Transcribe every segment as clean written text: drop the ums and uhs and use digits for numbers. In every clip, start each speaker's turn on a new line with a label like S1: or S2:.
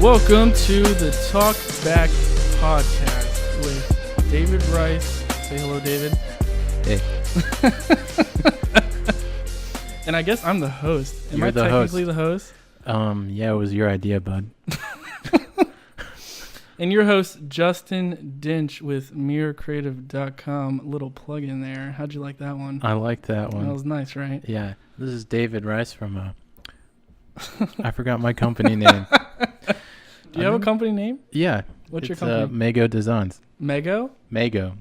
S1: Welcome to the Talk Back podcast with David Rice. Say hello, David.
S2: Hey.
S1: And I guess I'm the host. Am
S2: You're
S1: I
S2: the
S1: technically
S2: host.
S1: the host?
S2: Yeah, it was your idea, bud.
S1: And your host, Justin Dinch with mirrorcreative.com. Little plug in there. How'd you like that one?
S2: I like that one.
S1: That was nice, right?
S2: Yeah. This is David Rice from, I forgot my company name.
S1: Do you have a company name?
S2: Yeah.
S1: What's your company?
S2: Mago Designs.
S1: Mego?
S2: Mago.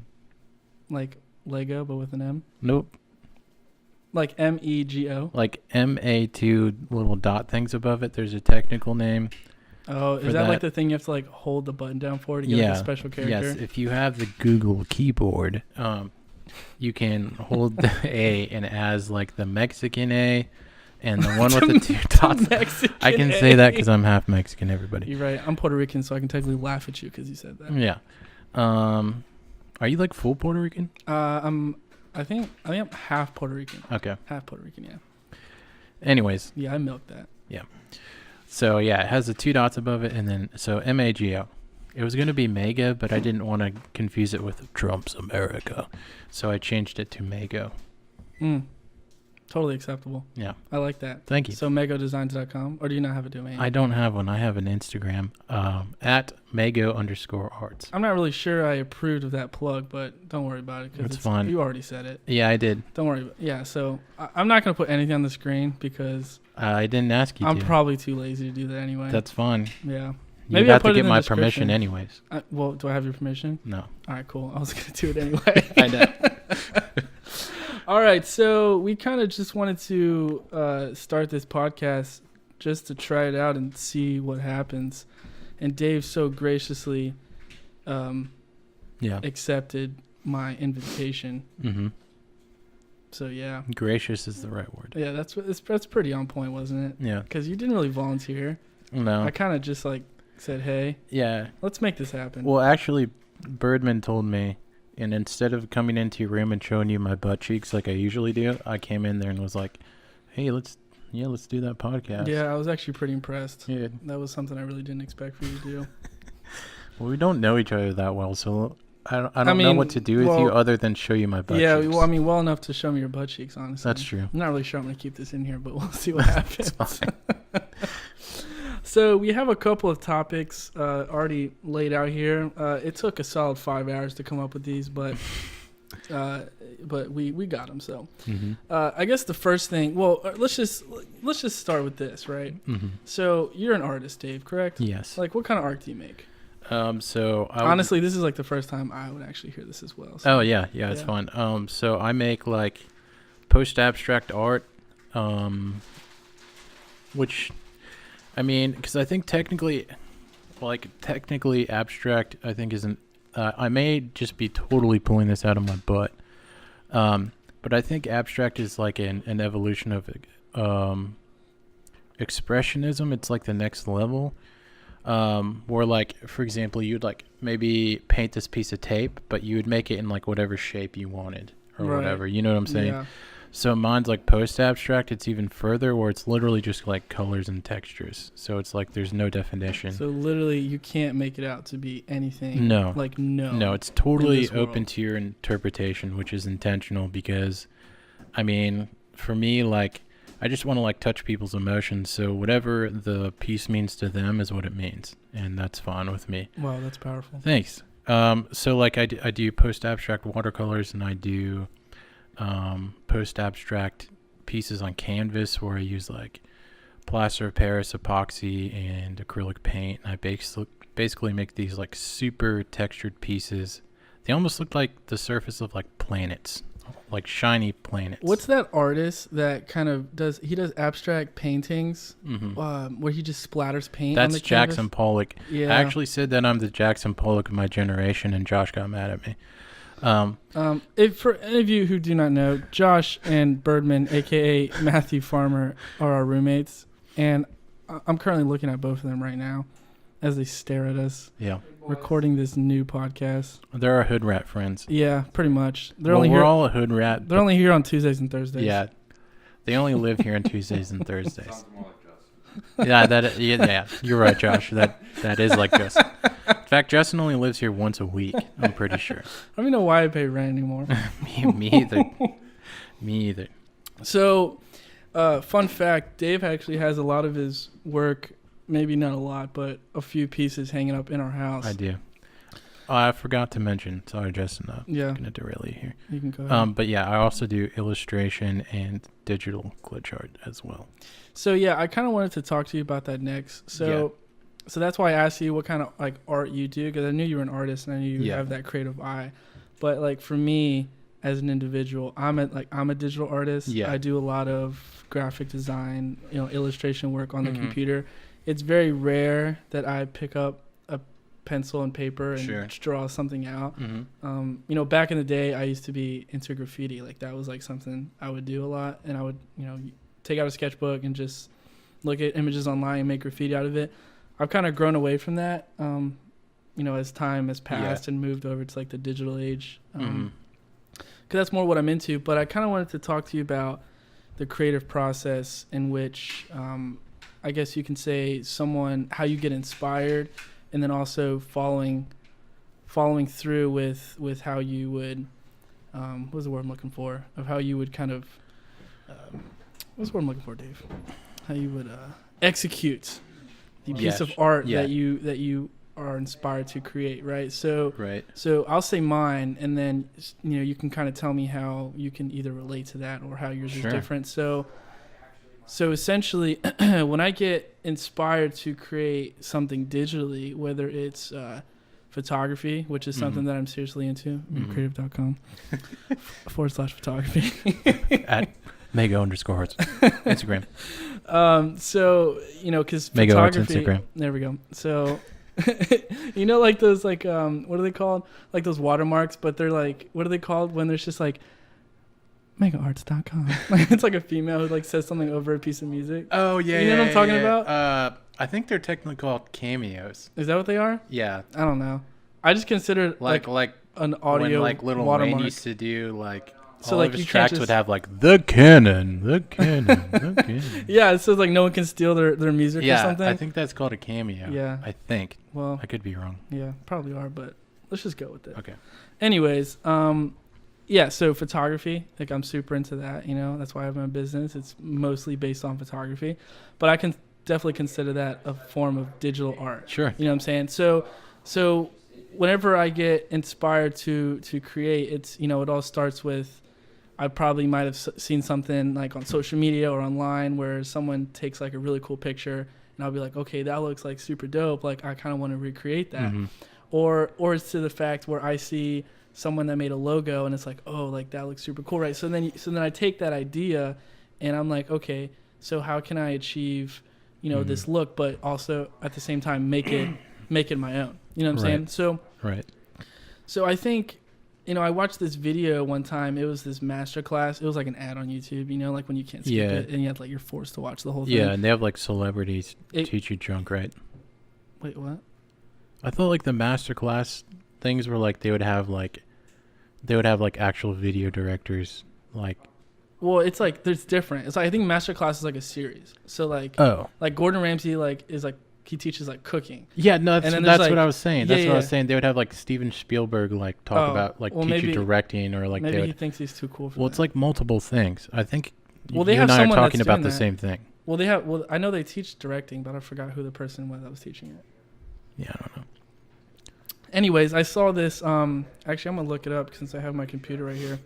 S1: Like Lego, but with an M?
S2: Nope.
S1: Like M-E-G-O?
S2: Like M-A, 2 little dot things above it. There's a technical name.
S1: Oh, is that like the thing you have to like hold the button down for to get like a special character?
S2: Yes. If you have the Google keyboard, you can hold the A and as like the Mexican A and the one with the 2 dots. I can say that because I'm half Mexican, everybody.
S1: You're right. I'm Puerto Rican, so I can technically laugh at you because you said that.
S2: Yeah. Are you like full Puerto Rican?
S1: I think I'm half Puerto Rican.
S2: Okay.
S1: Half Puerto Rican, yeah.
S2: Anyways.
S1: Yeah, I milked that.
S2: Yeah. So, yeah, it has the 2 dots above it, and then, so M-A-G-O. It was going to be Mega, but I didn't want to confuse it with Trump's America. So I changed it to Mago.
S1: Totally acceptable.
S2: Yeah.
S1: I like that.
S2: Thank you.
S1: So MagoDesigns.com, or do you not have a domain?
S2: I don't have one. I have an Instagram, at Mago_arts.
S1: I'm not really sure I approved of that plug, but don't worry about it.
S2: It's fine.
S1: You already said it.
S2: Yeah, I did.
S1: Don't worry. Yeah, so I'm not going to put anything on the screen because
S2: I didn't ask you to.
S1: I'm probably too lazy to do that anyway.
S2: That's fine.
S1: Yeah.
S2: Maybe I'll have to get my permission anyways.
S1: Well, do I have your permission?
S2: No.
S1: All right, cool. I was going to do it anyway.
S2: I know.
S1: All right, so we kind of just wanted to start this podcast just to try it out and see what happens. And Dave so graciously accepted my invitation.
S2: Mm-hmm.
S1: So, yeah.
S2: Gracious is the right word.
S1: Yeah, that's pretty on point, wasn't it?
S2: Yeah.
S1: Because you didn't really volunteer.
S2: No.
S1: I kind of just said, hey, let's make this happen.
S2: Well, actually, Birdman told me, and instead of coming into your room and showing you my butt cheeks like I usually do, I came in there and was like, hey, let's do that podcast.
S1: Yeah, I was actually pretty impressed.
S2: Yeah.
S1: That was something I really didn't expect for you to do.
S2: Well, we don't know each other that well, so I don't know what to do with you other than show you my butt cheeks.
S1: Yeah, well enough to show me your butt cheeks, honestly.
S2: That's true.
S1: I'm not really sure I'm going to keep this in here, but we'll see what happens. So we have a couple of topics already laid out here. It took a solid 5 hours to come up with these, but we got them. So I guess the first thing, let's just start with this, right? Mm-hmm. So you're an artist, Dave, correct?
S2: Yes.
S1: Like, what kind of art do you make?
S2: Honestly,
S1: this is like the first time I would actually hear this as well. So.
S2: Oh yeah, it's fun. So I make like post-abstract art, which, I mean, because I think technically abstract, I think isn't. I may just be totally pulling this out of my butt, but I think abstract is like an evolution of expressionism. It's like the next level. Where like, for example, you'd like maybe paint this piece of tape, but you would make it in like whatever shape you wanted or whatever. You know what I'm saying? Yeah. So mine's like post-abstract. It's even further where it's literally just like colors and textures. So it's like there's no definition.
S1: So literally you can't make it out to be anything.
S2: No.
S1: Like no.
S2: No, it's totally open to your interpretation, which is intentional because, I mean, for me, like, I just want to like touch people's emotions. So whatever the piece means to them is what it means. And that's fine with me.
S1: Wow, that's powerful.
S2: Thanks. So like I do post-abstract watercolors and I do post-abstract pieces on canvas where I use like plaster of Paris, epoxy, and acrylic paint. And I basically make these like super textured pieces. They almost look like the surface of like planets. Like shiny planets.
S1: What's that artist that kind of does abstract paintings where he just splatters paint on the canvas? That's
S2: Jackson Pollock. Yeah. I actually said that I'm the Jackson Pollock of my generation, and Josh got mad at me.
S1: If for any of you who do not know, Josh and Birdman, a.k.a. Matthew Farmer, are our roommates, and I'm currently looking at both of them right now as they stare at us.
S2: Yeah.
S1: Recording this new podcast.
S2: They're our hood rat friends.
S1: Yeah, pretty much.
S2: We're all a hood rat.
S1: They're only here on Tuesdays and Thursdays.
S2: Yeah. They only live here on Tuesdays and Thursdays. Yeah, you're right, Josh. That is like Justin. In fact, Justin only lives here once a week. I'm pretty sure.
S1: I don't even know why I pay rent anymore.
S2: Me either. Me either.
S1: So, fun fact: Dave actually has a lot of his work. Maybe not a lot, but a few pieces hanging up in our house.
S2: I do. I forgot to mention. Sorry, Justin.
S1: Yeah.
S2: I'm gonna derail you here.
S1: You can go ahead.
S2: But yeah, I also do illustration and digital glitch art as well.
S1: So yeah, I kind of wanted to talk to you about that next. So that's why I asked you what kind of like art you do, because I knew you were an artist and I knew you have that creative eye. But like for me as an individual, I'm a digital artist.
S2: Yeah.
S1: I do a lot of graphic design, illustration work on the computer. It's very rare that I pick up a pencil and paper and draw something out. Back in the day, I used to be into graffiti. Like that was like something I would do a lot, and I would take out a sketchbook and just look at images online and make graffiti out of it. I've kind of grown away from that, as time has passed and moved over to like the digital age, because that's more what I'm into. But I kind of wanted to talk to you about the creative process in which, I guess you can say, how you get inspired, and then also following through with how you would, what's the word I'm looking for? Of how you would kind of, what's the word I'm looking for, Dave? How you would execute the piece of art that you are inspired to create, right? So I'll say mine, and then you can kind of tell me how you can either relate to that or how yours is different. So essentially, when I get inspired to create something digitally, whether it's photography, which is something that I'm seriously into, creative.com /photography
S2: at Mega_Arts Instagram.
S1: Because
S2: Mega Arts
S1: photography.
S2: Instagram.
S1: There we go. So, like those what are they called? Like those watermarks, but they're like, what are they called when there's just like megaarts.com? It's like a female who like says something over a piece of music.
S2: Oh yeah,
S1: you know what I'm talking about?
S2: I think they're technically called cameos.
S1: Is that what they are?
S2: Yeah.
S1: I don't know. I just consider like an audio
S2: when, like Little
S1: watermark.
S2: Wayne used to do like.
S1: So
S2: all
S1: like
S2: of his
S1: you
S2: tracks
S1: can't
S2: would have like the canon.
S1: Yeah, it says like no one can steal their music or something.
S2: I think that's called a cameo.
S1: Yeah,
S2: I think.
S1: Well,
S2: I could be wrong.
S1: Yeah, probably are, but let's just go with it.
S2: Okay.
S1: Anyways, so photography, like I'm super into that. That's why I have my business. It's mostly based on photography, but I can definitely consider that a form of digital art.
S2: Sure.
S1: You know what I'm saying? So whenever I get inspired to create, it's it all starts with, I probably might have seen something like on social media or online where someone takes like a really cool picture, and I'll be like, okay, that looks like super dope. Like I kind of want to recreate that. Or it's to the fact where I see someone that made a logo and it's like, oh, like that looks super cool, right? So then I take that idea and I'm like, okay, so how can I achieve, this look, but also at the same time make it my own. You know what I'm saying? So I think, I watched this video one time. It was this master class. It was like an ad on YouTube, like when you can't skip it and yet like you're forced to watch the whole thing.
S2: Yeah, and they have like celebrities teach you junk, right?
S1: Wait, what?
S2: I thought like the master class things were like they would have like actual video directors like.
S1: Well, it's like there's different. It's like I think master class is like a series. So like like Gordon Ramsay is like he teaches like cooking.
S2: Yeah, no, that's
S1: like,
S2: what I was saying. That's what I was saying. They would have like Steven Spielberg like talk about like teach you directing or like
S1: maybe he thinks he's too cool for
S2: Well, it's like multiple things. I think
S1: they
S2: you
S1: have
S2: and I are
S1: someone
S2: talking
S1: that's
S2: about
S1: doing
S2: the same thing.
S1: Well, I know they teach directing, but I forgot who the person was that was teaching it.
S2: Yeah, I don't know.
S1: Anyways, I saw this. Actually, I'm gonna look it up since I have my computer right here.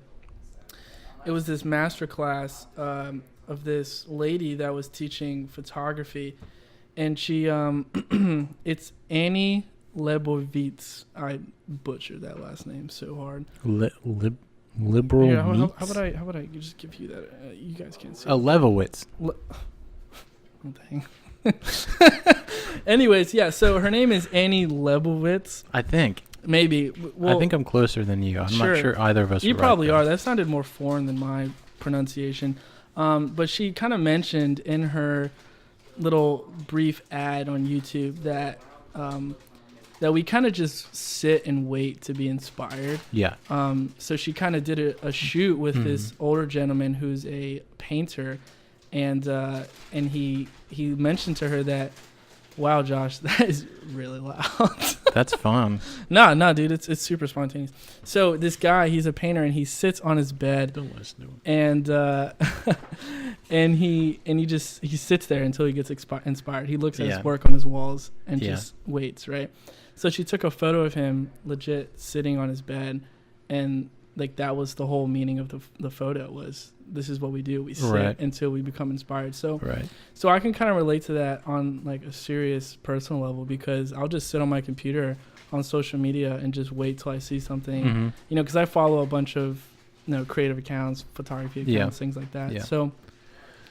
S1: It was this master class of this lady that was teaching photography, and she it's Annie Leibovitz. I butchered that last name so hard.
S2: Liberal.
S1: Yeah, how about I just give you that? You guys can't see.
S2: Levowitz.
S1: Dang. Anyways, yeah. So her name is Annie Leibovitz.
S2: I think.
S1: Maybe. Well,
S2: I think I'm closer than you. I'm not sure either of us.
S1: You probably are. That sounded more foreign than my pronunciation. But she kind of mentioned in her little brief ad on YouTube that that we kind of just sit and wait to be inspired.
S2: Yeah.
S1: So she kind of did a shoot with this older gentleman who's a painter, and he mentioned to her that, wow, Josh, that is really loud.
S2: That's fun.
S1: No, dude, it's super spontaneous. So this guy, he's a painter, and he sits on his bed,
S2: Don't listen to him.
S1: and and he sits there until he gets inspired. He looks at his work on his walls and just waits, right? So she took a photo of him legit sitting on his bed, and like that was the whole meaning of the photo was, this is what we do. We sit until we become inspired. So so I can kind of relate to that on like a serious personal level, because I'll just sit on my computer on social media and just wait till I see something, you know, because I follow a bunch of, you know, creative accounts, photography accounts, things like that. Yeah. So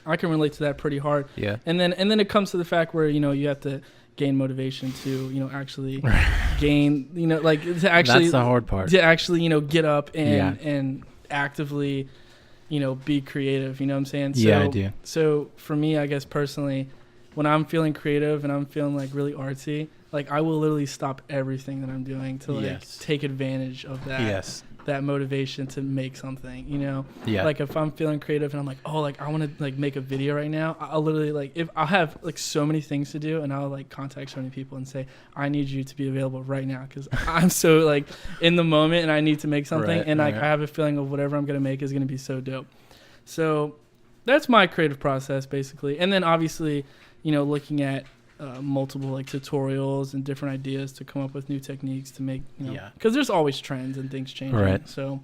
S1: I can relate to that pretty hard. Yeah. And then it comes to the fact where, you know, you have to gain motivation to, you know, actually gain, you know, like to actually,
S2: that's the hard part,
S1: to actually, you know, get up and actively, you know, be creative, you know what I'm saying? So,
S2: yeah, I do.
S1: So for me, I guess personally, when I'm feeling creative and I'm feeling like really artsy, like I will literally stop everything that I'm doing to like take advantage of that. That motivation to make something, you know? Yeah. Like if I'm feeling creative and I'm like, oh, like I want to like make a video right now, I'll literally like, if I'll have like so many things to do, and I'll like contact so many people and say, I need you to be available right now, because I'm so like in the moment and I need to make something, and like I have a feeling of whatever I'm going to make is going to be so dope. So that's my creative process basically. And then obviously, you know, looking at multiple like tutorials and different ideas to come up with new techniques to make, you know, because there's always trends and things changing. Right. So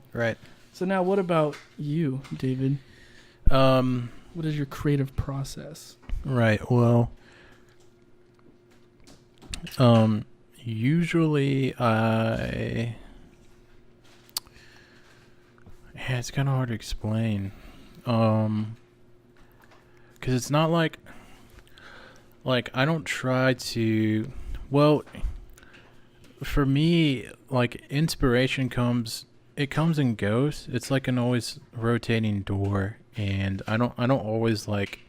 S1: So now, what about you, David? What is your creative process? Right.
S2: Well, usually it's kind of hard to explain. Because it's not like I don't try to, well, for me, like inspiration comes and goes. It's like an always rotating door, and I don't always like,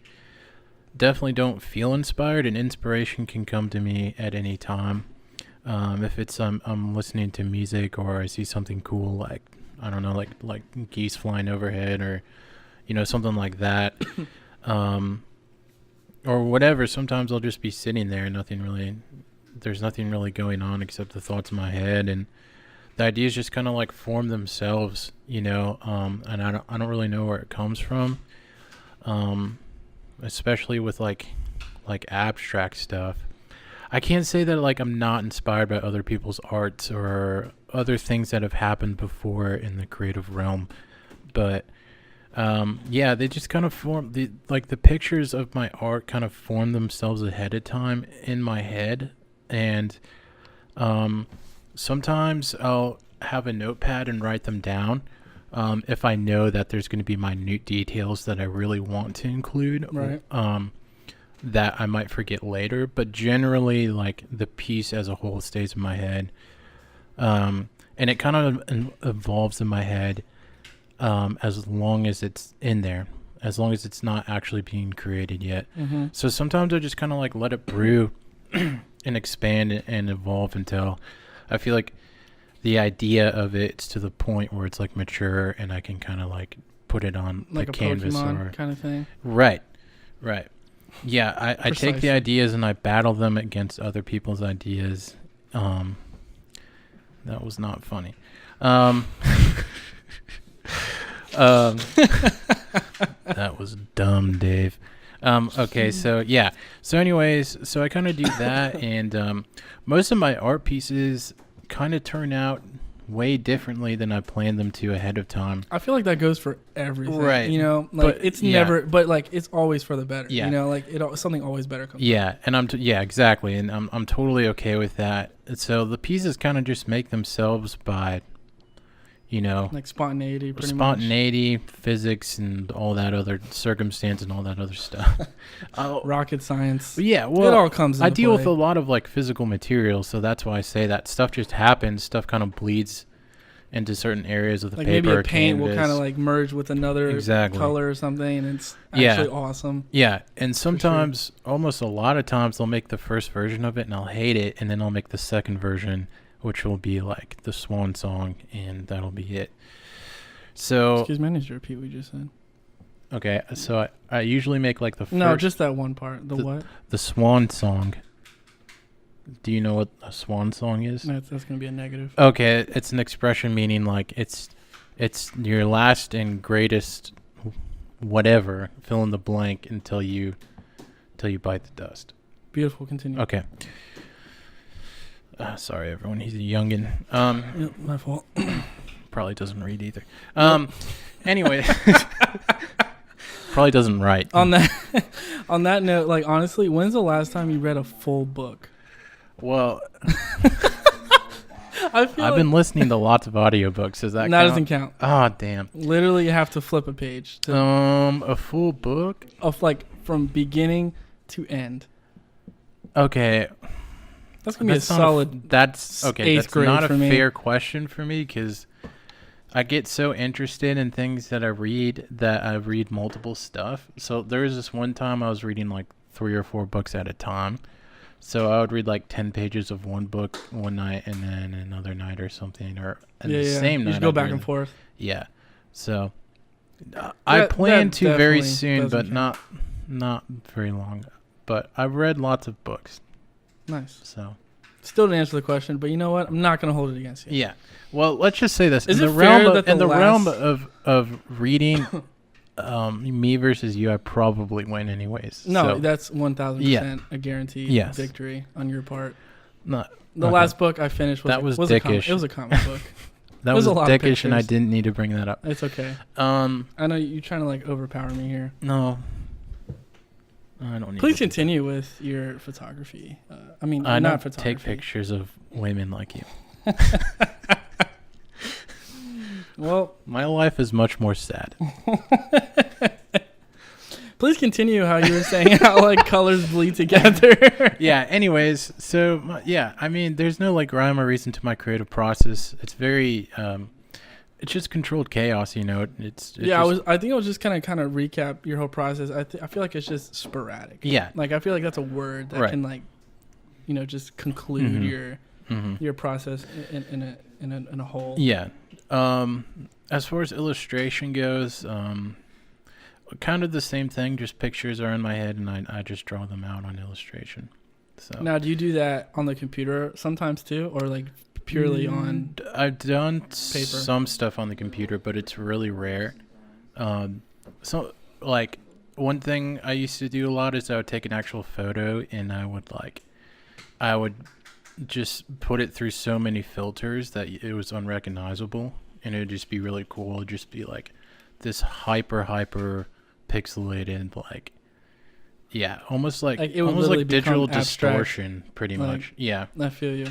S2: definitely don't feel inspired, and inspiration can come to me at any time. If it's I'm listening to music, or I see something cool, like I don't know, like geese flying overhead, or you know, something like that. Or whatever. Sometimes I'll just be sitting there and there's nothing really going on except the thoughts in my head, and the ideas just kind of like form themselves, you know, and I don't really know where it comes from, especially with like abstract stuff. I can't say that like I'm not inspired by other people's arts or other things that have happened before in the creative realm, but they just kind of form the pictures of my art kind of form themselves ahead of time in my head. And sometimes I'll have a notepad and write them down if I know that there's going to be minute details that I really want to include, that I might forget later. But generally, like, the piece as a whole stays in my head, and it kind of evolves in my head as long as it's in there, as long as it's not actually being created yet. So sometimes I just kind of like let it brew and expand and evolve until I feel like the idea of it's to the point where it's like mature, and I can kind of like put it on like the canvas Pokemon or kind of thing. Right. Yeah, I take the ideas and I battle them against other people's ideas. That was not funny. That was dumb, Dave. Okay, so yeah. So anyways, so I kind of do that, and most of my art pieces kind of turn out way differently than I planned them to ahead of time.
S1: I feel like that goes for everything, right? You know, like but, it's never, but like it's always for the better. Yeah. You know, like something always better comes.
S2: Yeah, and exactly, and I'm totally okay with that. So the pieces kind of just make themselves by, you know,
S1: like spontaneity,
S2: physics, and all that other circumstance and all that other stuff.
S1: Rocket science.
S2: Yeah, well, it all comes. I deal with a lot of like physical materials, so that's why I say that stuff just happens. Stuff kind of bleeds into certain areas of the paper.
S1: Maybe a paint will kind of like merge with another color or something, and it's actually awesome.
S2: Yeah, and sometimes, almost a lot of times, they'll make the first version of it, and I'll hate it, and then I'll make the second version, which will be like the swan song, and that'll be it. So,
S1: excuse me, I need to repeat what you just said.
S2: Okay, so I usually make like the first.
S1: No, just that one part. The what?
S2: The swan song. Do you know what a swan song is?
S1: That's gonna be a negative.
S2: Okay, it's an expression meaning like it's your last and greatest whatever, fill in the blank until you bite the dust.
S1: Beautiful. Continue.
S2: Okay. Sorry, everyone. He's a youngin.
S1: Yep, my fault.
S2: Probably doesn't read either. Anyway, probably doesn't write.
S1: On that note, like honestly, when's the last time you read a full book?
S2: Well,
S1: I've
S2: been listening to lots of audiobooks. Does that count?
S1: Doesn't count.
S2: Oh, damn.
S1: Literally, you have to flip a page.
S2: A full book?
S1: Of like from beginning to end.
S2: Okay.
S1: That's going to be a solid
S2: That's okay.
S1: eighth
S2: That's
S1: grade
S2: not a
S1: for me.
S2: fair question for me because I get so interested in things that I read multiple stuff. So there was this one time I was reading like 3 or 4 books at a time. So I would read like 10 pages of one book one night and then another night or something, or the same night.
S1: You just go back and forth.
S2: Yeah. So I plan to very soon, but
S1: count.
S2: not very long. But I've read lots of books.
S1: Nice.
S2: So
S1: still didn't answer the question, but you know what? I'm not going to hold it against you.
S2: Yeah. Well, let's just say this:
S1: Is
S2: in
S1: it
S2: the
S1: fair
S2: realm
S1: that
S2: in the realm of reading, me versus you, I probably win anyways.
S1: No,
S2: so.
S1: that's 1,000% a guaranteed victory on your part.
S2: Not
S1: the last book I finished was
S2: dickish.
S1: It was a comic book.
S2: That was dickish, and I didn't need to bring that up.
S1: It's okay. I know you're trying to like overpower me here.
S2: No, I don't need.
S1: Please continue with your photography. I
S2: not
S1: don't photography.
S2: Take pictures of women like you.
S1: Well,
S2: my life is much more sad.
S1: Please continue how you were saying how like colors bleed together.
S2: Yeah. Anyways, so I mean, there's no like rhyme or reason to my creative process. It's very, it's just controlled chaos. You know. I think I was just kind of recap your whole process. I feel like it's just sporadic. Yeah.
S1: Like I feel like that's a word that can like, just conclude your process in a whole.
S2: Yeah. As far as illustration goes, kind of the same thing. Just pictures are in my head, and I just draw them out on illustration. So
S1: now, do you do that on the computer sometimes too, or like purely on?
S2: I've done
S1: paper?
S2: some stuff on the computer, but it's really rare. So like one thing I used to do a lot is I would take an actual photo and I would just put it through so many filters that it was unrecognizable, and it would just be really cool. It'd just be like this hyper pixelated, like almost like digital distortion, pretty much. Yeah,
S1: I feel you.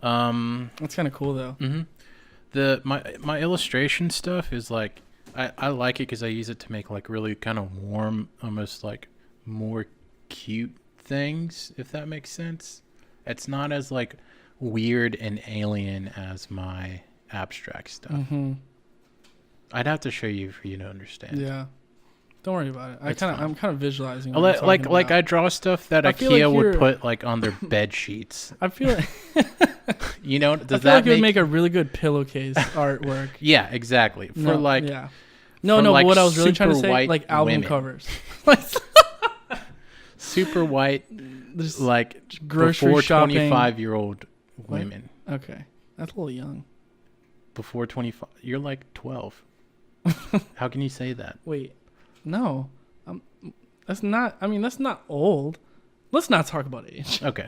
S1: That's kind of cool though.
S2: My illustration stuff is like I like it because I use it to make like really kind of warm, almost like more cute things, if that makes sense. It's not as like weird and alien as my abstract stuff. I'd have to show you for you to understand.
S1: Yeah, don't worry about it. I'm kind of visualizing.
S2: Like I draw stuff that IKEA would put like on their bed sheets.
S1: I feel like
S2: does
S1: that like it would make a really good pillowcase artwork.
S2: Yeah, exactly.
S1: But what I was really trying to say, like album covers,
S2: super white,
S1: just
S2: like
S1: grocery
S2: before
S1: shopping.
S2: 25-year-old women.
S1: Okay, that's a little young.
S2: Before 25, you're like 12. How can you say that?
S1: Wait, no, that's not. I mean, that's not old. Let's not talk about age.
S2: Okay.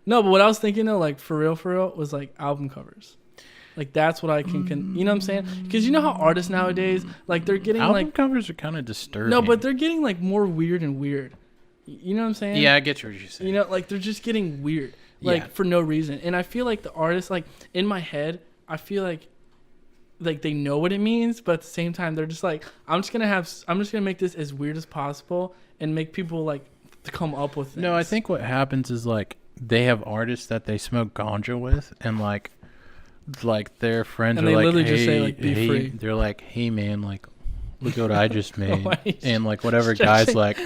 S1: No, but what I was thinking though, like for real, was like album covers. Like that's what I can you know what I'm saying? Because you know how artists nowadays, like they're getting
S2: album covers are kind of disturbing.
S1: No, but they're getting like more weird and weird. You know what I'm saying?
S2: Yeah, I get what you're saying.
S1: You know, like they're just getting weird, like for no reason. And I feel like the artists, like in my head, I feel like they know what it means, but at the same time, they're just like, I'm just gonna make this as weird as possible and make people like to come up with things.
S2: No, I think what happens is like they have artists that they smoke ganja with, and like their friends
S1: and
S2: are
S1: they
S2: like,
S1: literally
S2: hey,
S1: just say like, be free.
S2: They're like, hey man, like look what I just made. And like whatever guy's like,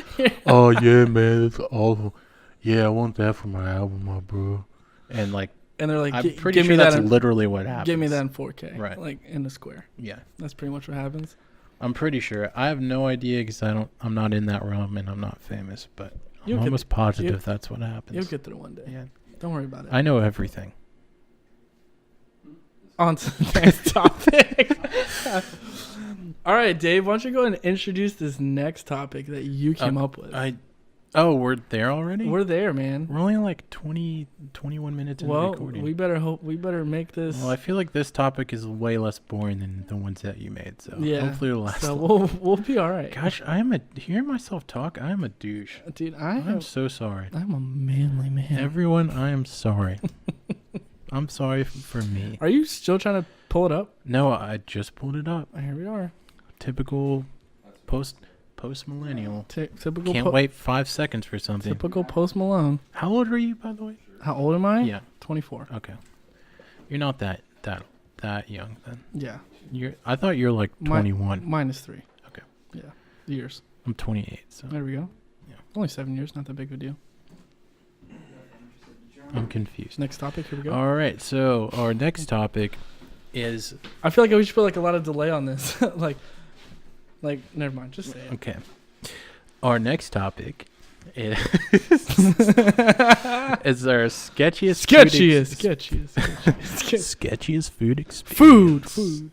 S2: oh yeah man, it's awful. Yeah, I want that for my album, my bro. And like,
S1: and they're like,
S2: I'm pretty sure that's literally what happens.
S1: Give me that in 4K,
S2: right?
S1: Like in a square.
S2: Yeah,
S1: that's pretty much what happens.
S2: I'm pretty sure. I have no idea because I'm not in that realm and I'm not famous, but
S1: You'll
S2: I'm
S1: get-
S2: almost positive that's what happens.
S1: You'll get there one day.
S2: Yeah.
S1: Don't worry about it.
S2: I know everything.
S1: On to the next topic. All right, Dave, why don't you go and introduce this next topic that you came up with?
S2: We're there already?
S1: We're there, man.
S2: We're only like 21 minutes into recording.
S1: We better make this.
S2: Well, I feel like this topic is way less boring than the ones that you made, so
S1: Yeah.
S2: hopefully it'll last.
S1: So
S2: long.
S1: we'll be all right.
S2: Gosh, hearing myself talk, I am a douche.
S1: Dude,
S2: I'm so sorry.
S1: I'm a manly man.
S2: Everyone, I am sorry. I'm sorry for me.
S1: Are you still trying to pull it up?
S2: No, I just pulled it up.
S1: Here we are.
S2: Typical post-millennial.
S1: Typical.
S2: Can't wait 5 seconds for something.
S1: Typical Post Malone.
S2: How old are you, by the way?
S1: How old am I?
S2: Yeah.
S1: 24.
S2: Okay. You're not that young then.
S1: Yeah.
S2: I thought you were like 21.
S1: Minus 3.
S2: Okay.
S1: Yeah. Years.
S2: I'm 28. So
S1: There we go.
S2: Yeah.
S1: Only 7 years. Not that big of a deal.
S2: I'm confused.
S1: Next topic. Here we go.
S2: All right. So our next topic is
S1: I feel like we should put like a lot of delay on this. like never mind. Just say it.
S2: okay. Our next topic is our sketchiest sketchiest food experience.
S1: Food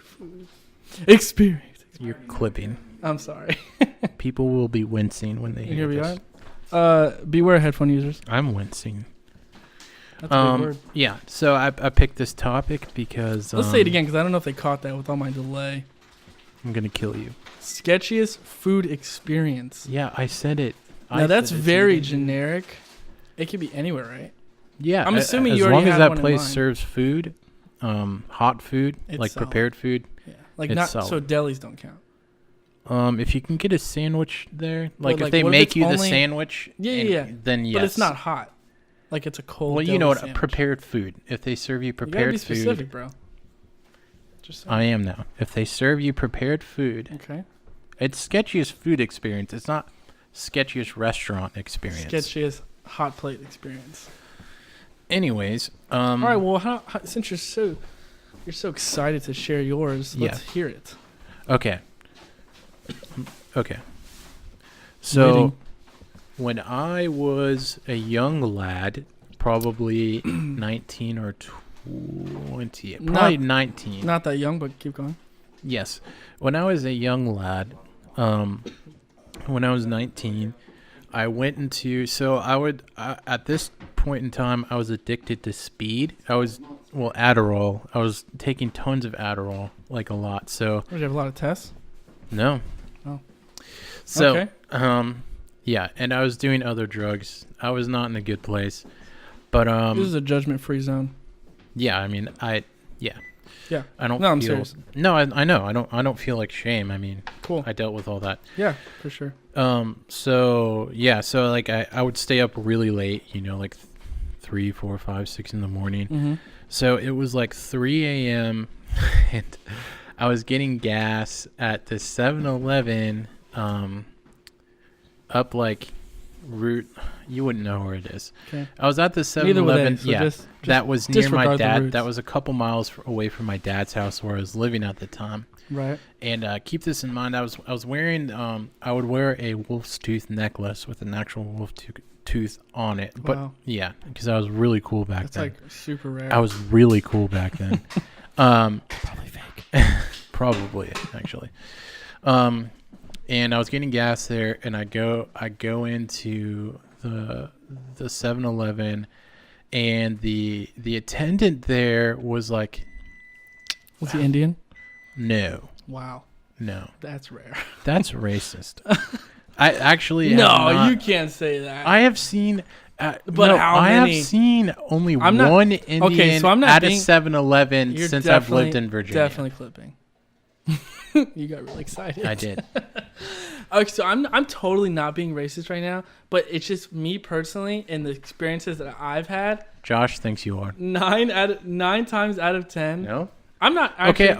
S1: experience.
S2: You're clipping.
S1: I'm sorry.
S2: People will be wincing when they hear
S1: Here we
S2: this.
S1: are. Beware headphone users.
S2: I'm wincing.
S1: That's a big word.
S2: Yeah. So I picked this topic because
S1: Let's say it again because I don't know if they caught that with all my delay.
S2: I'm gonna kill you.
S1: Sketchiest food experience.
S2: Yeah, I said it.
S1: Now that's very generic. It could be anywhere, right?
S2: Yeah,
S1: I'm assuming you
S2: as
S1: already
S2: long as
S1: had
S2: that
S1: one in
S2: place
S1: mind.
S2: serves food, hot food,
S1: It's
S2: like
S1: solid.
S2: prepared food.
S1: Yeah. Like
S2: It's
S1: not
S2: solid.
S1: so delis don't count.
S2: If you can get a sandwich there, like
S1: like,
S2: if they
S1: what if
S2: make
S1: it's
S2: you the
S1: only-
S2: sandwich,
S1: Yeah.
S2: then yes.
S1: But it's not hot. Like it's a cold.
S2: Well, you
S1: deli
S2: know what?
S1: sandwich.
S2: Prepared food. If they serve you
S1: You gotta
S2: prepared
S1: be
S2: food,
S1: specific, bro. Just saying.
S2: I am now. If they serve you prepared food,
S1: Okay.
S2: it's sketchiest food experience. It's not sketchiest restaurant experience.
S1: Sketchiest hot plate experience.
S2: Anyways,
S1: All right. Well, how since you're so excited to share yours, let's
S2: Yeah.
S1: hear it.
S2: Okay. Okay. So,
S1: Waiting.
S2: when I was a young lad, probably 19 or 20, probably 19.
S1: Not that young, but keep going.
S2: Yes. When I was a young lad, when I was 19, I went into, at this point in time, I was addicted to speed. Adderall. I was taking tons of Adderall, like a lot. So,
S1: Did you have a lot of tests?
S2: no.
S1: Oh.
S2: So,
S1: Okay.
S2: yeah, and I was doing other drugs. I was not in a good place. But,
S1: This is a judgment-free zone.
S2: yeah, I mean, yeah.
S1: Yeah.
S2: I don't
S1: No, I'm
S2: feel,
S1: serious.
S2: No, I know. I don't feel like shame. I mean,
S1: Cool.
S2: I dealt with all that.
S1: Yeah, for sure.
S2: So like I would stay up really late, like 3, 4, 5, 6 in the morning.
S1: Mm-hmm.
S2: So it was like 3 a.m. and I was getting gas at the 7-Eleven up like route. You wouldn't know where it is.
S1: Okay.
S2: I was at the
S1: Neither would
S2: 7-Eleven.
S1: they, so
S2: Yeah,
S1: just
S2: that was near my
S1: disregard the
S2: dad.
S1: routes.
S2: That was a couple miles away from my dad's house where I was living at the time.
S1: Right.
S2: And keep this in mind. I was wearing. I would wear a wolf's tooth necklace with an actual wolf tooth on it. But
S1: Wow.
S2: yeah, because I was really cool back
S1: That's
S2: then.
S1: like super rare.
S2: I was really cool back then.
S1: probably fake.
S2: Probably actually. And I was getting gas there, and I go into the 7-Eleven, and the attendant there was like,
S1: Was he Indian?
S2: no,
S1: Wow. That's rare.
S2: that's racist. I actually
S1: No,
S2: have not-
S1: you can't say that.
S2: I have seen,
S1: But
S2: no,
S1: how
S2: I
S1: many?
S2: have seen only
S1: I'm not-
S2: one Indian
S1: so I'm not
S2: at a
S1: being-
S2: 7-Eleven
S1: You're
S2: since I've lived in Virginia.
S1: Definitely clipping. You got really excited.
S2: I did.
S1: Okay, so I'm totally not being racist right now, but it's just me personally and the experiences that I've had.
S2: Josh thinks you are.
S1: 9 times out of 10.
S2: No.
S1: I'm not. Actually,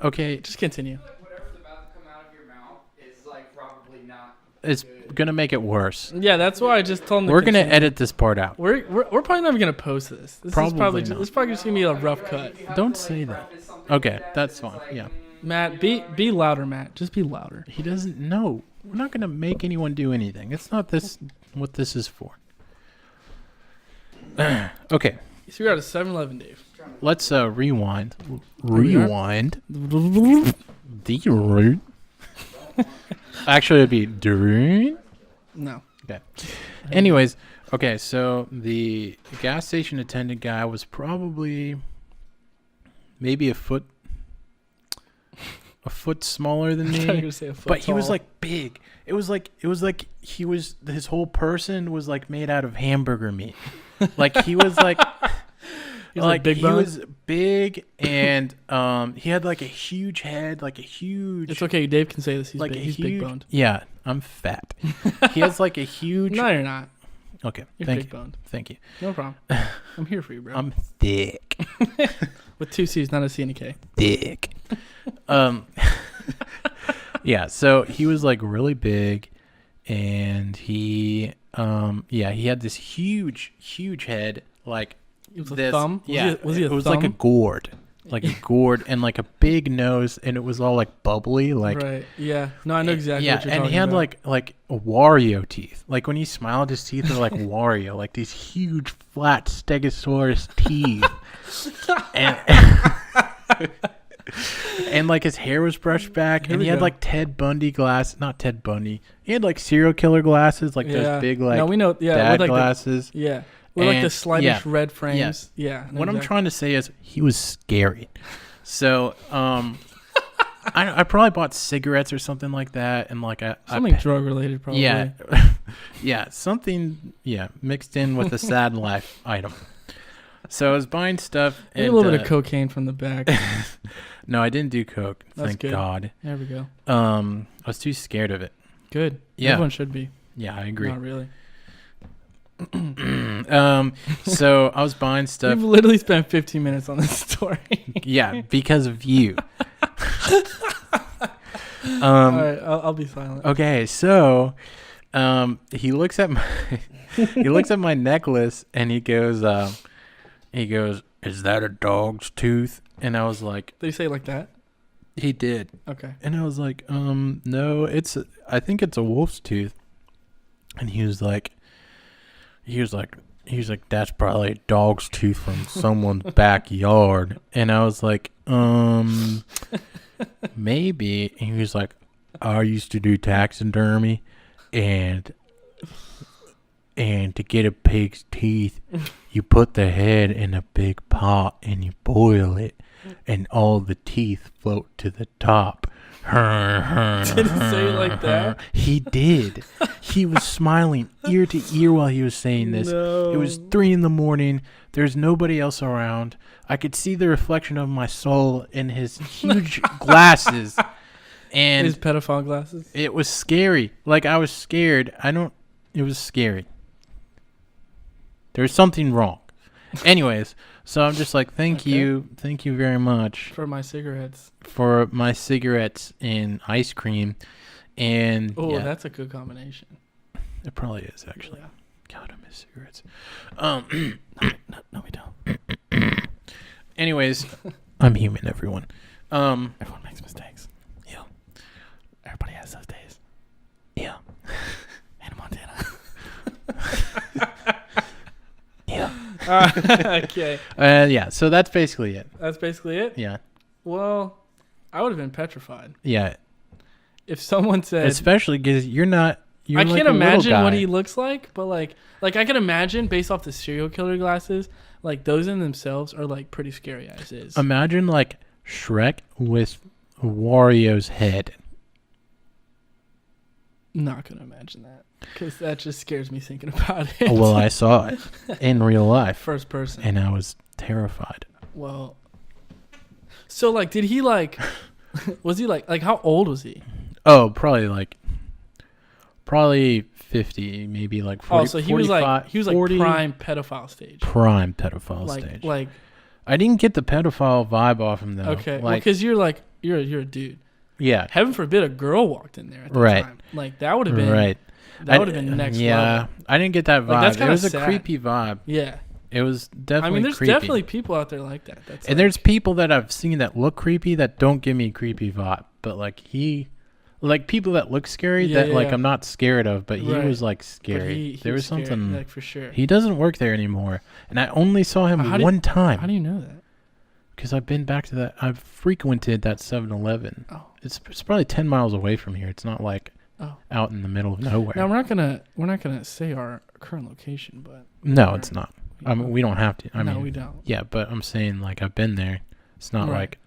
S2: Okay.
S1: Just continue.
S3: Whatever's about to come out of your mouth is like probably not.
S2: It's gonna make it worse.
S1: Yeah, that's why I just told him. To
S2: We're gonna
S1: continue.
S2: edit this part out.
S1: We're probably not even gonna post this. This
S2: Probably
S1: is probably
S2: not.
S1: this is probably just gonna be a rough cut.
S2: Don't say that. Okay, that's fine. Yeah.
S1: Matt, be louder, Matt. Just be louder.
S2: He doesn't know. We're not gonna make anyone do anything. It's not this what this is for. Okay.
S1: So you're at a 7-Eleven, Dave.
S2: Let's rewind.
S1: we are?
S2: Rewind. Actually, it'd be
S1: No.
S2: Okay. Anyways, okay, so the gas station attendant guy was probably maybe a foot smaller than
S1: I thought you were
S2: me,
S1: gonna say a foot
S2: but he was
S1: tall.
S2: like big. It was like his whole person was like made out of hamburger meat. Like he was like
S1: He was like big
S2: he
S1: bone?
S2: was big, and he had like a huge head, like a huge.
S1: It's okay. Dave can say this. He's
S2: like
S1: big.
S2: a
S1: He's
S2: huge,
S1: big boned.
S2: Yeah, I'm fat. He has like a huge.
S1: No, you're not.
S2: Okay,
S1: You're
S2: thank
S1: big
S2: you,
S1: boned.
S2: thank you.
S1: No problem. I'm here for you, bro.
S2: I'm thick,
S1: With 2 C's, not a C and a K.
S2: thick. Yeah. So he was like really big, and he he had this huge head, like
S1: It was a
S2: this.
S1: thumb. Was he a
S2: it was
S1: thumb?
S2: like a gourd. Like a gourd, and like a big nose, and it was all like bubbly, like
S1: right. Yeah. No, I know exactly
S2: yeah,
S1: what you're
S2: and
S1: talking
S2: he had
S1: about.
S2: like Wario teeth. Like when he smiled, his teeth are like Wario, like these huge flat Stegosaurus teeth. and and like his hair was brushed back,
S1: Here
S2: and
S1: we
S2: he had
S1: go.
S2: like Ted Bundy glasses. Not Ted Bundy. He had like serial killer glasses, like
S1: Yeah.
S2: those big like
S1: no, we know. Yeah.
S2: dad
S1: With like
S2: glasses.
S1: yeah. With like the
S2: And-
S1: slightest
S2: yeah.
S1: red frames. Yeah. I know
S2: What I'm
S1: exactly.
S2: trying to say is he was scary. So I probably bought cigarettes or something like that, and like
S1: Something drug related, probably.
S2: yeah, yeah, something mixed in with a sad life item. So I was buying stuff.
S1: Maybe
S2: And,
S1: a little bit of cocaine from the back.
S2: no, I didn't do coke.
S1: That's
S2: Thank
S1: good.
S2: God.
S1: There we go.
S2: I was too scared of it.
S1: Good.
S2: Yeah.
S1: Everyone should be.
S2: Yeah, I agree.
S1: Not really.
S2: So I was buying stuff.
S1: We've literally spent 15 minutes on this story.
S2: Yeah, because of you.
S1: All right, I'll be silent.
S2: Okay, so he looks at my necklace, and he goes, "Is that a dog's tooth?" And I was like,
S1: Did you say it like that?
S2: "He did."
S1: Okay.
S2: And I was like, no, I think it's a wolf's tooth." And he was like, "That's probably a dog's tooth from someone's backyard." And I was like, maybe. And he was like, "I used to do taxidermy, and to get a pig's teeth, you put the head in a big pot and you boil it, and all the teeth float to the top."
S1: Did he say it like that?
S2: He did. He was smiling ear to ear while he was saying this.
S1: No.
S2: It was 3 a.m. There's nobody else around. I could see the reflection of my soul in his huge glasses. And
S1: His pedophile glasses.
S2: it was scary. Like, I was scared. It was scary. There's something wrong. Anyways, so I'm just like, thank
S1: Okay.
S2: you very much
S1: For my cigarettes.
S2: for my cigarettes and ice cream. And
S1: Oh,
S2: yeah,
S1: that's a good combination.
S2: it probably is actually.
S1: Yeah.
S2: God, I miss cigarettes.
S1: No, we don't.
S2: Anyways, I'm human, everyone.
S1: Everyone makes mistakes.
S2: Yeah.
S1: Everybody has those days.
S2: Yeah.
S1: Hannah Montana.
S2: Yeah.
S1: Okay.
S2: Yeah. So that's basically it.
S1: That's basically it.
S2: Yeah.
S1: Well, I would have been petrified
S2: Yeah.
S1: if someone said.
S2: Especially because you're not. You're
S1: I
S2: like
S1: can't
S2: a little
S1: imagine what
S2: guy.
S1: he looks like, but like I can imagine based off the serial killer glasses, like those in themselves are like pretty scary as is.
S2: Imagine like Shrek with Wario's head.
S1: Not gonna imagine that because that just scares me thinking about it.
S2: Well, I saw it in real life,
S1: First person.
S2: and I was terrified.
S1: Well, so like, did he like? Was he like how old was he?
S2: Oh, probably 50, maybe like 40.
S1: Oh, so he was like
S2: 40,
S1: prime pedophile stage.
S2: prime pedophile
S1: Like
S2: stage.
S1: like
S2: I didn't get the pedophile vibe off him though.
S1: okay,
S2: like
S1: because you're a dude.
S2: yeah,
S1: Heaven forbid a girl walked in there at the
S2: Right.
S1: time. Like that would have been
S2: right.
S1: That would have been next
S2: yeah,
S1: level.
S2: I didn't get that vibe.
S1: Like, that's
S2: It
S1: kinda
S2: was a
S1: sad.
S2: creepy vibe.
S1: Yeah.
S2: It was definitely
S1: I mean, there's
S2: creepy.
S1: definitely people out there like that. That's
S2: And there's people that I've seen that look creepy that don't give me creepy vibe. But like people that look scary that like I'm not scared of, but he was like scary. There was
S1: scary,
S2: something.
S1: like for sure.
S2: He doesn't work there anymore, and I only saw him one time.
S1: How do you know that?
S2: Because I've been back to that. I've frequented that 7-Eleven.
S1: Oh,
S2: it's probably 10 miles away from here. It's not like out in the middle of nowhere.
S1: Now we're not gonna say our current location, but
S2: no, it's not. I mean, we don't have to. I
S1: no,
S2: mean,
S1: we don't.
S2: Yeah, but I'm saying like I've been there. It's not like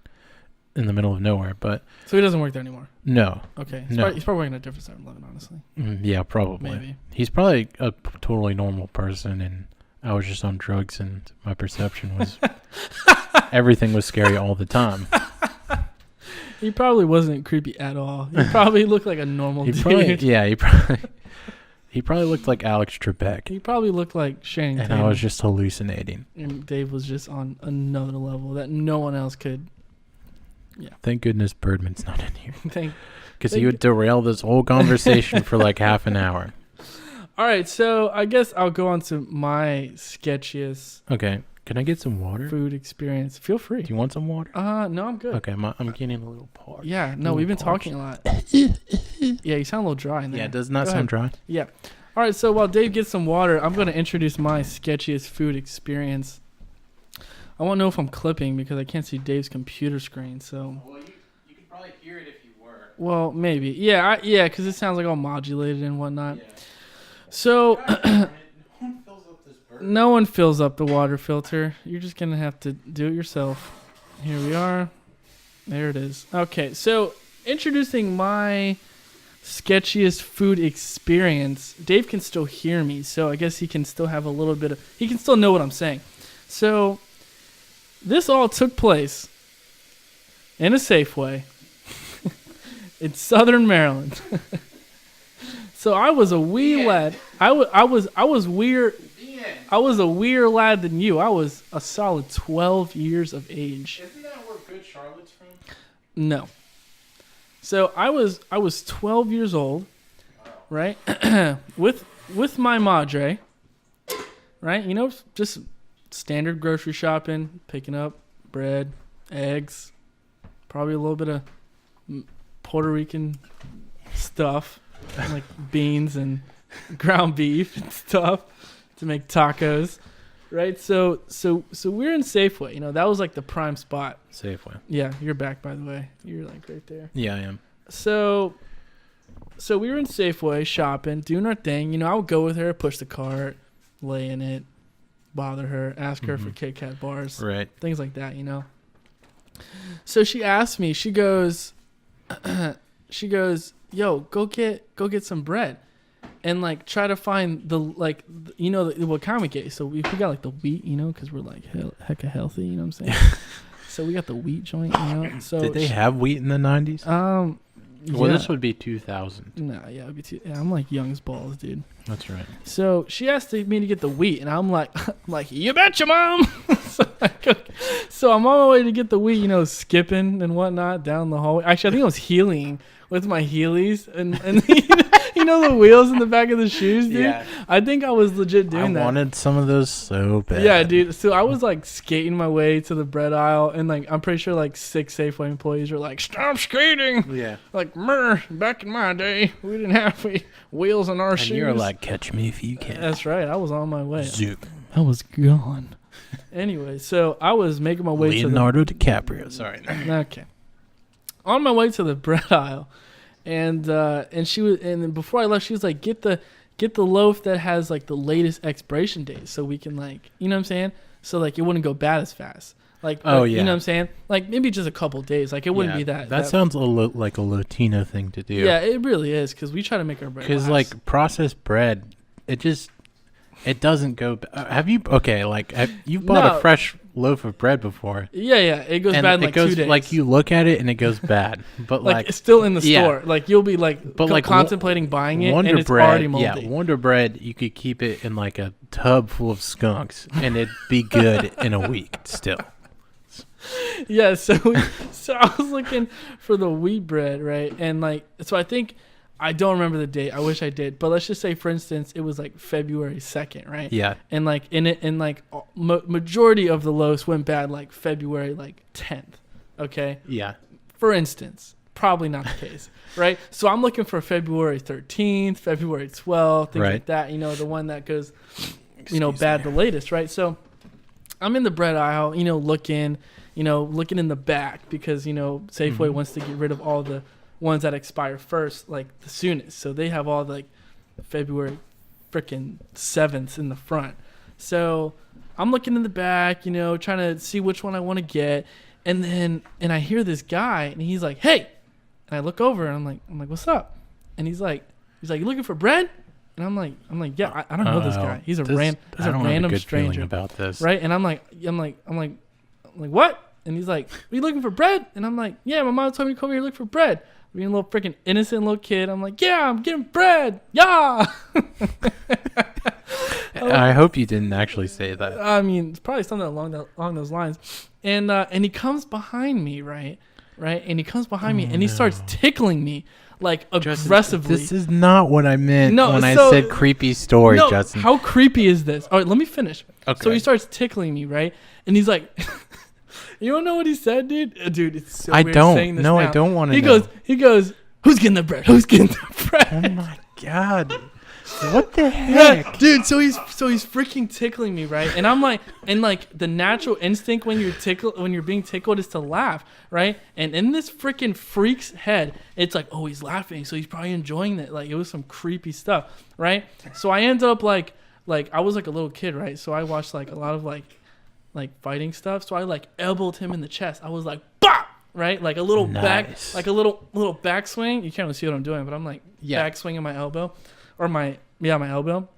S2: in the middle of nowhere, but
S1: so he doesn't work there anymore.
S2: No.
S1: Okay.
S2: No.
S1: He's probably working at a different 7-Eleven, honestly.
S2: Yeah, probably.
S1: Maybe.
S2: He's probably a totally normal person, and I was just on drugs, and my perception was everything was scary all the time.
S1: He probably wasn't creepy at all. He probably looked like a normal dude.
S2: He probably looked like Alex Trebek.
S1: He probably looked like Shane
S2: And
S1: Tatum.
S2: I was just hallucinating.
S1: And Dave was just on another level that no one else could. Yeah.
S2: Thank goodness Birdman's not in here. Because he would derail this whole conversation for like half an hour.
S1: All right, so I guess I'll go on to my sketchiest.
S2: Okay. Can I get some water?
S1: Food experience. Feel free.
S2: Do you want some water?
S1: No, I'm good.
S2: Okay, I'm getting a little parched.
S1: Yeah, no, we've been talking a lot. Yeah, you sound a little dry in there.
S2: Yeah, it does not sound dry.
S1: Yeah. All right, so while Dave gets some water, I'm going to introduce my sketchiest food experience. I won't know if I'm clipping because I can't see Dave's computer screen, so.
S2: Well, you could probably hear it if you were.
S1: Well, maybe. Yeah, because it sounds like all modulated and whatnot. Yeah. So. No one fills up the water filter. You're just going to have to do it yourself. Here we are. There it is. Okay, so introducing my sketchiest food experience. Dave can still hear me, so I guess he can still have a little bit of... He can still know what I'm saying. So this all took place in a Safeway in Southern Maryland. So I was a wee lad. I was weird. I was a weirder lad than you. I was a solid 12 years of age.
S2: Isn't that where Good Charlotte's from?
S1: No. So I was 12 years old, right? with my madre, right? You know, just standard grocery shopping, picking up bread, eggs, probably a little bit of Puerto Rican stuff, like beans and ground beef and stuff. To make tacos, right? So we're in Safeway. You know, that was like the prime spot.
S2: Safeway.
S1: Yeah, you're back, by the way. You're like right there.
S2: Yeah, I am.
S1: So we were in Safeway shopping, doing our thing. You know, I would go with her, push the cart, lay in it, bother her, ask her for Kit Kat bars,
S2: right?
S1: Things like that. You know. So she asked me. She goes, "Yo, go get some bread." And like try to find the what kind we get. So we got like the wheat, you know, because we're like hecka healthy, you know what I'm saying? So we got the wheat joint, you know. So
S2: did they have wheat in the 90s?
S1: Well,
S2: yeah. This would be 2000.
S1: No, yeah, it'd be I'm like young as balls, dude.
S2: That's right.
S1: So she asked me to get the wheat, and I'm like, you betcha, mom. So I'm on my way to get the wheat, you know, skipping and whatnot down the hallway. Actually, I think I was heeling with my Heelys and you know the wheels in the back of the shoes, dude? Yeah. I think I was legit doing that.
S2: I wanted some of those so bad.
S1: Yeah, dude. So I was like skating my way to the bread aisle, and like I'm pretty sure like 6 Safeway employees were like, "Stop skating!"
S2: Yeah.
S1: Like, back in my day, we didn't have wheels on our shoes. And
S2: you're like, "Catch me if you can."
S1: That's right. I was on my way.
S2: Zoop.
S1: I was gone. Anyway, so I was making my way
S2: Leonardo DiCaprio. Sorry.
S1: Okay. On my way to the bread aisle. And then before I left, she was like, get the loaf that has like the latest expiration date, so we can like, you know what I'm saying, so like it wouldn't go bad as fast. Like, you know what I'm saying, like maybe just a couple days, like it wouldn't be that.
S2: That sounds like a Latino thing to do.
S1: Yeah, it really is, because we try to make our bread.
S2: Because like processed bread, it doesn't go. You've bought a fresh loaf of bread before.
S1: Yeah, it goes bad in like 2 days.
S2: Like you look at it and it goes bad, but like
S1: it's still in the store. Like you'll be like, contemplating buying it, and it's already moldy.
S2: Yeah, Wonder Bread, you could keep it in like a tub full of skunks, and it'd be good in a week still.
S1: Yeah, so I was looking for the wheat bread, right? And like, so I think I don't remember the date. I wish I did. But let's just say, for instance, it was like February 2nd, right?
S2: Yeah.
S1: And like majority of the loaves went bad like February like 10th. Okay.
S2: Yeah.
S1: For instance, probably not the case, right? So I'm looking for February 13th, February 12th, things like that. You know, the one that goes, bad the latest, right? So I'm in the bread aisle, looking in the back because, Safeway wants to get rid of all the ones that expire first, like the soonest. So they have all the, like February freaking 7th in the front. So I'm looking in the back, trying to see which one I want to get. And I hear this guy and he's like, "Hey," and I look over and I'm like, "What's up?" And he's like, "You looking for bread?" And I'm like, "Yeah, I don't know this guy. He's a random stranger
S2: about this,
S1: right?" And I'm like, "What?" And he's like, "Are you looking for bread?" And I'm like, "Yeah, my mom told me to come here to look for bread." Being a little freaking innocent little kid, I'm like, "Yeah, I'm getting bread. Yeah."
S2: I hope you didn't actually say that.
S1: I mean, it's probably something along those lines. And he comes behind me, right? And he comes behind me and he starts tickling me like aggressively.
S2: This is not what I meant when I said creepy story, Justin.
S1: How creepy is this? All right, let me finish.
S2: Okay.
S1: So he starts tickling me, right? And he's like, "You don't know what he said, dude? Dude, it's so weird saying this now.
S2: I don't want to know.
S1: He goes, "Who's getting the bread? Who's getting the bread?"
S2: Oh my God. What the heck?
S1: Yeah, dude, so he's freaking tickling me, right? And I'm like, the natural instinct when you're being tickled is to laugh, right? And in this freaking freak's head, it's like, oh, he's laughing, so he's probably enjoying it. Like, it was some creepy stuff, right? So I ended up like I was like a little kid, right? So I watched like a lot of like fighting stuff. So I like elbowed him in the chest. I was like, "Bop!" Right? Like a little back, like a little backswing. You can't really see what I'm doing, but I'm like backswinging my elbow. Or my elbow,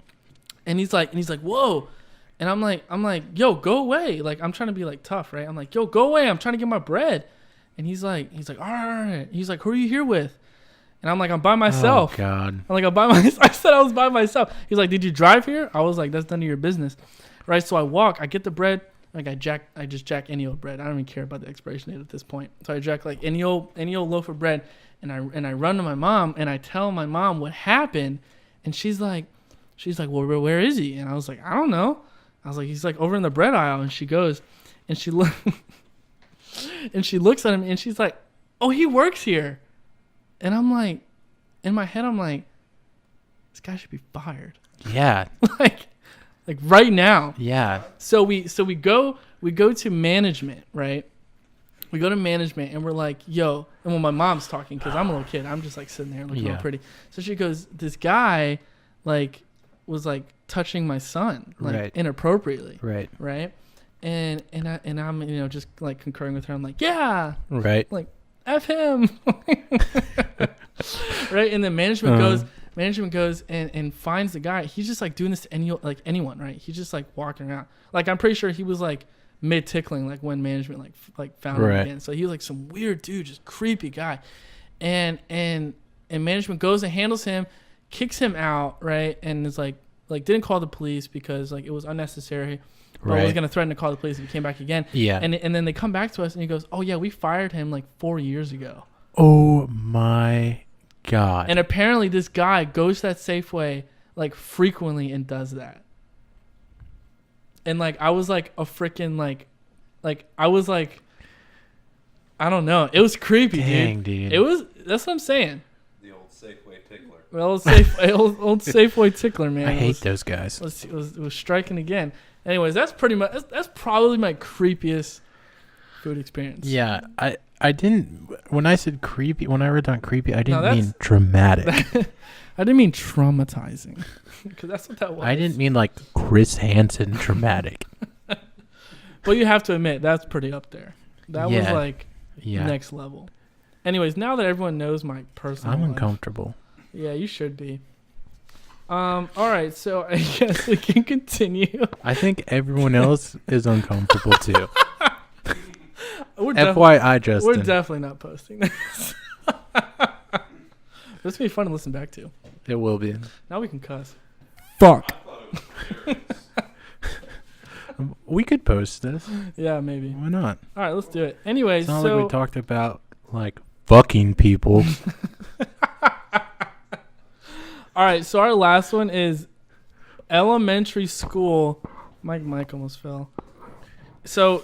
S1: and he's like, "Whoa," and I'm like, "Yo, go away!" Like, I'm trying to be like tough, right? I'm like, "Yo, go away! I'm trying to get my bread," and he's like, "All right." He's like, "Who are you here with?" And I'm like, "I'm by myself."
S2: Oh God!
S1: I'm like, I said I was by myself. He's like, "Did you drive here?" I was like, "That's none of your business," right? So I walk, I get the bread, like I just jack any old bread. I don't even care about the expiration date at this point. So I jack like any old loaf of bread, and I run to my mom and I tell my mom what happened. And she's like, "Well, where is he?" And I was like, "I don't know." I was like, "He's like over in the bread aisle." And she goes, and she looks at him, and she's like, "Oh, he works here." And I'm like, in my head, I'm like, this guy should be fired.
S2: Yeah.
S1: like right now.
S2: Yeah.
S1: So we go to management, right? We go to management and we're like, "Yo," and when my mom's talking, because I'm a little kid, I'm just like sitting there looking all pretty. So she goes, "This guy like was like touching my son like inappropriately." Right. And I'm just like concurring with her. I'm like, "Yeah."
S2: Right.
S1: Like, F him. Right. And then management goes and finds the guy. He's just like doing this to anyone, right? He's just like walking around. Like, I'm pretty sure he was like mid tickling, like when management like found him again. So he was like some weird dude, just creepy guy. And management goes and handles him, kicks him out, right? And is like didn't call the police because like it was unnecessary. But was gonna threaten to call the police if he came back again. Yeah. And then they come back to us and he goes, "Oh yeah, we fired him like 4 years ago."
S2: Oh my God.
S1: And apparently this guy goes to that Safeway like frequently and does that. And like I was like a freaking like I was like, I don't know. It was creepy, dude. It was. That's what I'm saying.
S3: The old Safeway tickler.
S1: The old Safeway tickler, man.
S2: I hate those guys.
S1: It was striking again. Anyways, that's pretty much. That's probably my creepiest food experience.
S2: Yeah, I didn't. When I said creepy, when I wrote down creepy, I didn't mean dramatic.
S1: I didn't mean traumatizing, because that's what that was.
S2: I didn't mean like Chris Hansen dramatic.
S1: But you have to admit, that's pretty up there. That was like next level. Anyways, now that everyone knows my personal life,
S2: uncomfortable. Yeah,
S1: you should be. All right, so I guess we can continue.
S2: I think everyone else is uncomfortable too. FYI, Justin.
S1: We're definitely not posting this. This will be fun to listen back to.
S2: It will be.
S1: Now we can cuss. Fuck.
S2: We could post this.
S1: Yeah, maybe.
S2: Why not?
S1: All right, let's do it. Anyways,
S2: it's not like we talked about like fucking people.
S1: All right, so our last one is elementary school. My mic almost fell. So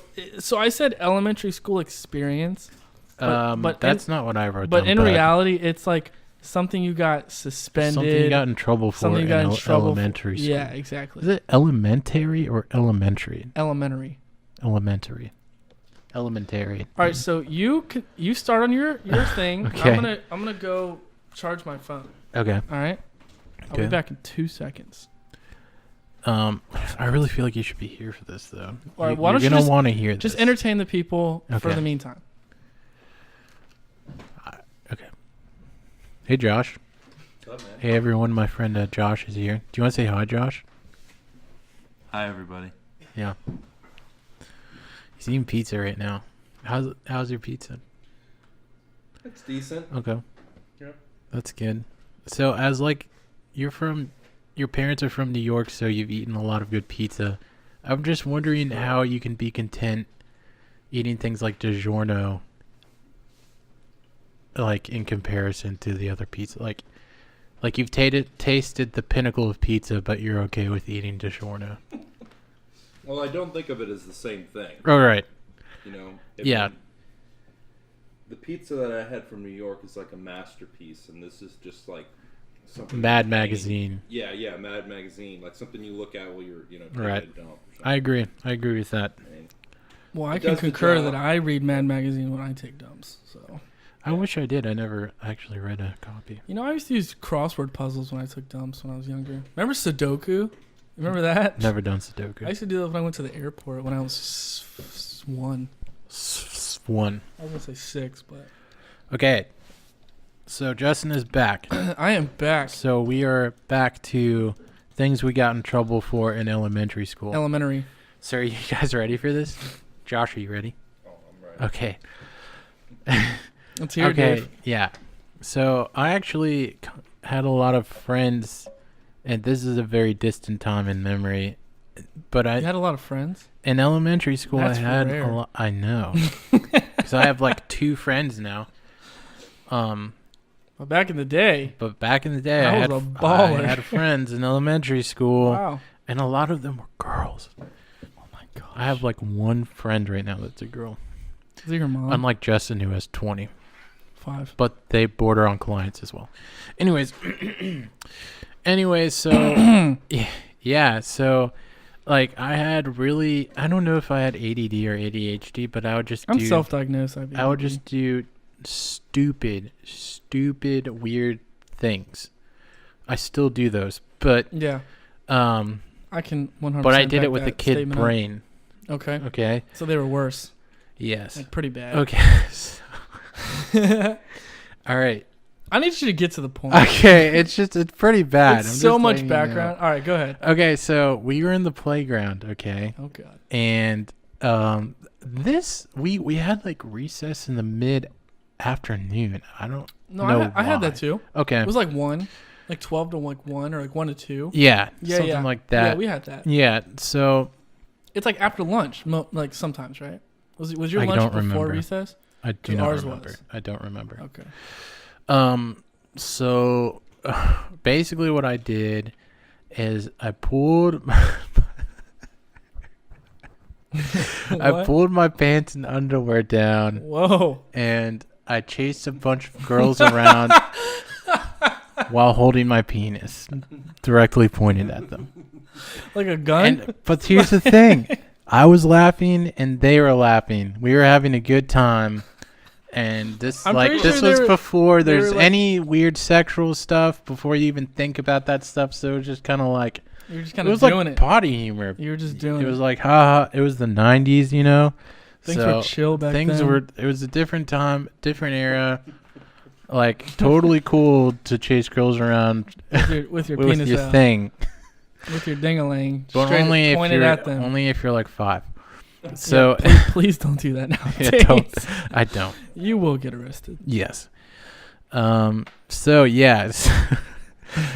S1: I said elementary school experience. But
S2: that's not what I wrote
S1: but
S2: down.
S1: in reality, it's like something you got suspended.
S2: Something you got in trouble for
S1: something you got in trouble
S2: elementary school.
S1: Yeah, exactly.
S2: Is it elementary or elementary?
S1: Elementary.
S2: Elementary. Elementary.
S1: All right, so you start on your thing.
S2: Okay.
S1: I'm gonna go charge my phone.
S2: Okay.
S1: All right. I'll be back in 2 seconds.
S2: I really feel like you should be here for this, though.
S1: All right,
S2: You're gonna want to hear this.
S1: Just entertain the people for
S2: Okay.
S1: the meantime.
S2: Okay. Hey, Josh.
S4: What's up, man?
S2: Hey, everyone. My friend Josh is here. Do you want to say hi, Josh?
S4: Hi, everybody.
S2: Yeah. He's eating pizza right now. How's your pizza?
S4: It's decent.
S2: Okay.
S4: Yep.
S2: That's good. So, as like, your parents are from New York, so you've eaten a lot of good pizza. I'm just wondering how you can be content eating things like DiGiorno, like in comparison to the other pizza. Like you've tasted the pinnacle of pizza, but you're okay with eating DiGiorno.
S4: Well, I don't think of it as the same thing.
S2: All right.
S4: You know?
S2: Yeah.
S4: The pizza that I had from New York is like a masterpiece, and this is just like something.
S2: Mad Magazine.
S4: Yeah, Mad Magazine. Like something you look at while you're, taking
S2: Right.
S4: a dump. Or
S2: I agree with that.
S4: something.
S1: Well, I
S4: It
S1: can
S4: does the
S1: concur
S4: job.
S1: that I read Mad Magazine when I take dumps. So,
S2: I wish I did. I never actually read a copy.
S1: I used to use crossword puzzles when I took dumps when I was younger. Remember Sudoku? Remember that?
S2: Never done Sudoku.
S1: I used to do that when I went to the airport when I was one.
S2: One.
S1: I was gonna say 6, but
S2: Okay. So Justin is back.
S1: I am back.
S2: So we are back to things we got in trouble for in elementary school.
S1: Elementary.
S2: So are you guys ready for this? Josh, are you ready?
S4: Oh, I'm right.
S2: Okay.
S1: Let's hear it,
S2: Okay.
S1: Dave.
S2: Yeah. So I actually had a lot of friends, and this is a very distant time in memory. But
S1: You had a lot of friends?
S2: in elementary school,
S1: That's
S2: I had
S1: rare.
S2: a lot. I know. So I have like 2 friends now.
S1: Well, back in the day.
S2: But back in the day,
S1: I
S2: I
S1: was a baller.
S2: had friends in elementary school,
S1: Wow.
S2: and a lot of them were girls.
S1: Oh my god.
S2: I have like 1 friend right now that's a girl.
S1: Is it your mom?
S2: Unlike Justin, who has 20.
S1: 5.
S2: But they border on clients as well. Anyways, so yeah, so like I don't know if I had ADD or ADHD, but I would just
S1: I'm self-diagnosed.
S2: I would just do stupid weird things. I still do those, but
S1: Yeah. I can 100%.
S2: but I did
S1: back
S2: it with a
S1: that
S2: kid
S1: statement up.
S2: brain.
S1: Okay.
S2: Okay.
S1: So they were worse.
S2: Yes.
S1: Like pretty bad.
S2: Okay. All right.
S1: I need you to get to the point.
S2: Okay. It's pretty bad.
S1: It's
S2: I'm
S1: so
S2: just
S1: much
S2: letting you know.
S1: background. All right, go ahead.
S2: Okay, so we were in the playground, okay?
S1: Oh god.
S2: And we had like recess in the mid-afternoon. I don't
S1: No,
S2: know
S1: I had
S2: why.
S1: that too.
S2: Okay.
S1: It was like 1, like 12 to like 1 or like 1 to 2.
S2: Yeah,
S1: Yeah,
S2: something
S1: yeah.
S2: like that.
S1: Yeah, we had that.
S2: Yeah, so
S1: It's like after lunch, like sometimes, right? Was your
S2: I
S1: lunch
S2: don't
S1: before
S2: remember.
S1: recess?
S2: I do
S1: 'Cause
S2: not
S1: ours
S2: remember.
S1: was.
S2: I don't remember.
S1: Okay.
S2: So basically what I did is I pulled
S1: What?
S2: my pants and underwear down
S1: Whoa.
S2: and I chased a bunch of girls around while holding my penis directly pointed at them.
S1: Like a gun?
S2: But here's the thing. I was laughing and they were laughing. We were having a good time. And this
S1: I'm pretty
S2: this
S1: sure
S2: was
S1: they were-
S2: before
S1: they were
S2: there's
S1: like-
S2: any weird sexual stuff, before you even think about that stuff. So it was just kind of like,
S1: You were just
S2: it
S1: kind of
S2: was
S1: doing
S2: like
S1: it.
S2: potty humor.
S1: You were just doing
S2: It
S1: it.
S2: was like, haha, it was the 90s, you know?
S1: Things
S2: So
S1: were chill back
S2: things
S1: then.
S2: it was a different time, different era. Like, totally cool to chase girls around
S1: with your
S2: with
S1: penis
S2: your
S1: out.
S2: thing.
S1: With your ding-a-ling.
S2: But
S1: Straight
S2: only
S1: pointed at them.
S2: if you're like 5. So
S1: Please don't do that now.
S2: Yeah, I don't.
S1: You will get arrested.
S2: Yes. So yes.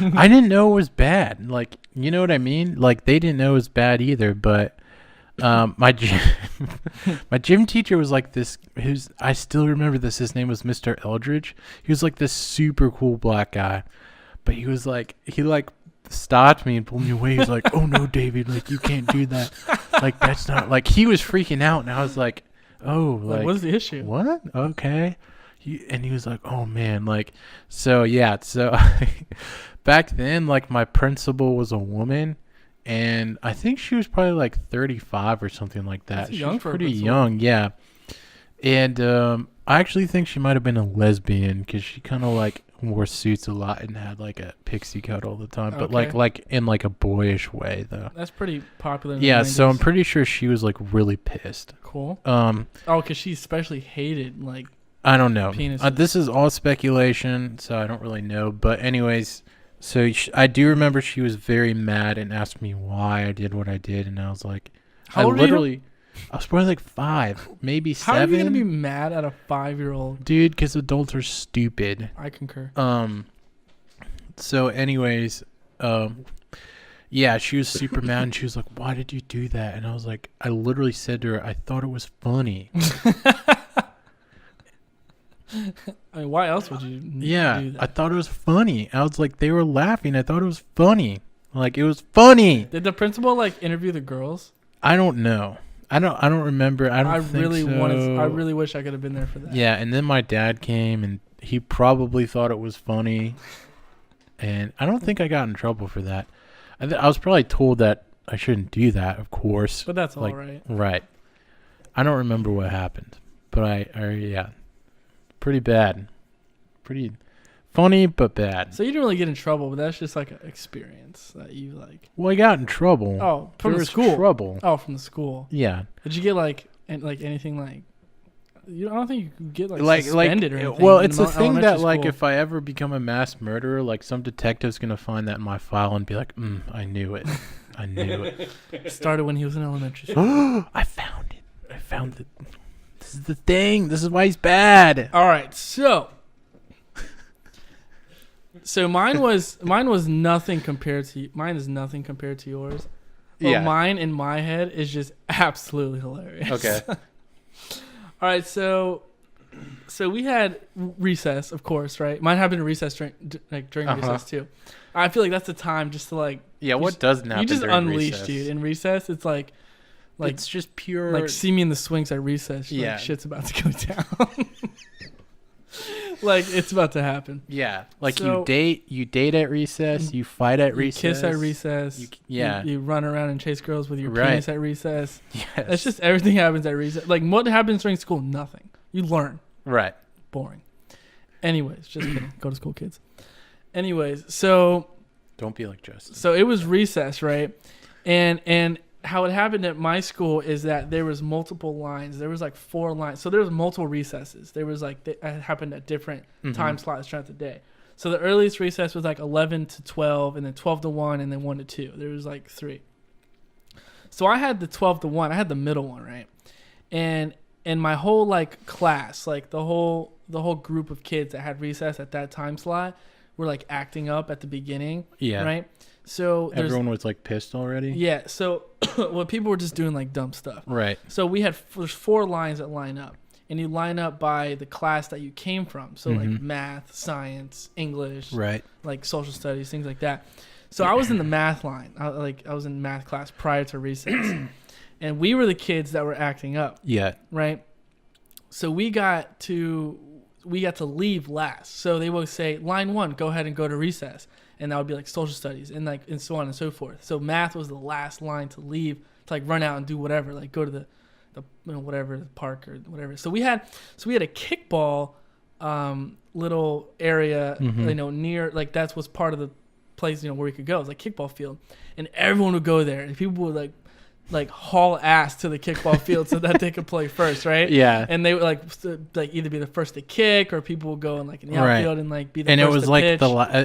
S2: I didn't know it was bad. Like, you know what I mean? Like, they didn't know it was bad either, but my gym teacher was like this, I still remember this, his name was Mr. Eldridge. He was like this super cool black guy. But he was like, stopped me and pulled me away. He's like, "Oh no, David, like you can't do that. Like that's not like." He was freaking out, and I was like, "Oh, like
S1: what's the issue?
S2: What? Okay." And he was like, "Oh man, like so yeah." So back then, like my principal was a woman, and I think she was probably like 35 or something like that.
S1: That's
S2: She
S1: young
S2: was
S1: for a
S2: pretty
S1: principal.
S2: young, yeah. And I actually think she might have been a lesbian because she kind of like wore suits a lot and had like a pixie cut all the time, but
S1: Okay.
S2: like in like a boyish way though.
S1: That's pretty popular. In
S2: Yeah,
S1: the 90s.
S2: so I'm pretty sure she was like really pissed.
S1: cool.
S2: Oh,
S1: Because she especially hated like.
S2: I don't know.
S1: Penises.
S2: This is all speculation, so I don't really know. But anyways, so I do remember she was very mad and asked me why I did what I did, and I was like,
S1: How old are you?
S2: I was probably like 5, maybe 7.
S1: How are you gonna be mad at a 5-year-old?
S2: Dude, because adults are stupid.
S1: I concur.
S2: So anyways, yeah, she was super mad, and she was like, "Why did you do that?" And I was like, I literally said to her, "I thought it was funny."
S1: I mean, why else would you?
S2: Yeah,
S1: do that?
S2: I thought it was funny. I was like, they were laughing. I thought it was funny. Like it was funny.
S1: Did the principal like interview the girls?
S2: I don't know. I don't remember. I don't think so.
S1: I really wish I could have been there for that.
S2: Yeah, and then my dad came, and he probably thought it was funny, and I don't think I got in trouble for that. I was probably told that I shouldn't do that, of course.
S1: But that's all
S2: Like,
S1: right.
S2: Right. I don't remember what happened, but I yeah, pretty bad, pretty funny but bad.
S1: So you didn't really get in trouble, but that's just like an experience that you like.
S2: Well, I got in trouble.
S1: Oh, from
S2: There
S1: the
S2: was
S1: school.
S2: Trouble.
S1: Oh, from the school.
S2: Yeah.
S1: Did you get like anything like? I don't think you could get like suspended or anything.
S2: Well,
S1: in
S2: it's the thing that
S1: elementary
S2: like
S1: school.
S2: if I ever become a mass murderer, like some detective's gonna find that in my file and be like, I knew it. I knew it.
S1: Started when he was in elementary school.
S2: I found it. I found it. This is the thing. This is why he's bad.
S1: All right, so mine was nothing compared to mine is nothing compared to yours. But
S2: Yeah.
S1: mine in my head is just absolutely hilarious.
S2: Okay.
S1: All right, so we had recess, of course, right? Mine happened in recess during recess too. I feel like that's the time just to like.
S2: Yeah. What doesn't happen?
S1: You just
S2: during
S1: unleash,
S2: recess?
S1: dude. In recess, it's like
S2: it's just pure.
S1: like see me in the swings at recess.
S2: Yeah.
S1: Like, shit's about to go down. Like it's about to happen.
S2: Yeah. Like
S1: So-
S2: you date at recess. You fight at
S1: You
S2: recess.
S1: kiss at recess.
S2: Yeah.
S1: You run around and chase girls with your
S2: Right.
S1: penis at recess.
S2: Yes.
S1: It's just everything happens at recess. Like what happens during school? Nothing. You learn.
S2: right.
S1: Boring. Anyways, just kidding. Go to school, kids. Anyways, so
S2: Don't be like Justin.
S1: so it was recess, right? And how it happened at my school is that there was multiple lines. There was like 4 lines. So there was multiple recesses. There was like it happened at different time slots throughout the day. So the earliest recess was like 11 to 12, and then 12 to 1, and then 1 to 2. There was like 3. So I had the 12 to 1. I had the middle one, right? And my whole like class, like the whole group of kids that had recess at that time slot were like acting up at the beginning,
S2: Yeah.
S1: right? So there's
S2: Everyone was like pissed already.
S1: yeah. So well, people were just doing like dumb stuff.
S2: Right.
S1: So we had there's 4 lines that line up, and you line up by the class that you came from. So like math, science, English,
S2: Right.
S1: like social studies, things like that. So I was in the math line. I was in math class prior to recess, and we were the kids that were acting up,
S2: Yeah.
S1: right? So we got to leave last. So they would say, line 1, go ahead and go to recess. And that would be like social studies and so on and so forth. So math was the last line to leave, to like run out and do whatever, like go to the whatever, the park or whatever. So we had a kickball little area, near, like that's what's part of the place, where we could go. It was like kickball field. And everyone would go there. And people would like haul ass to the kickball field so that they could play first, right?
S2: Yeah.
S1: And they would like either be the first to kick, or people would go in like in the outfield and like be the
S2: and
S1: first
S2: it was
S1: to
S2: like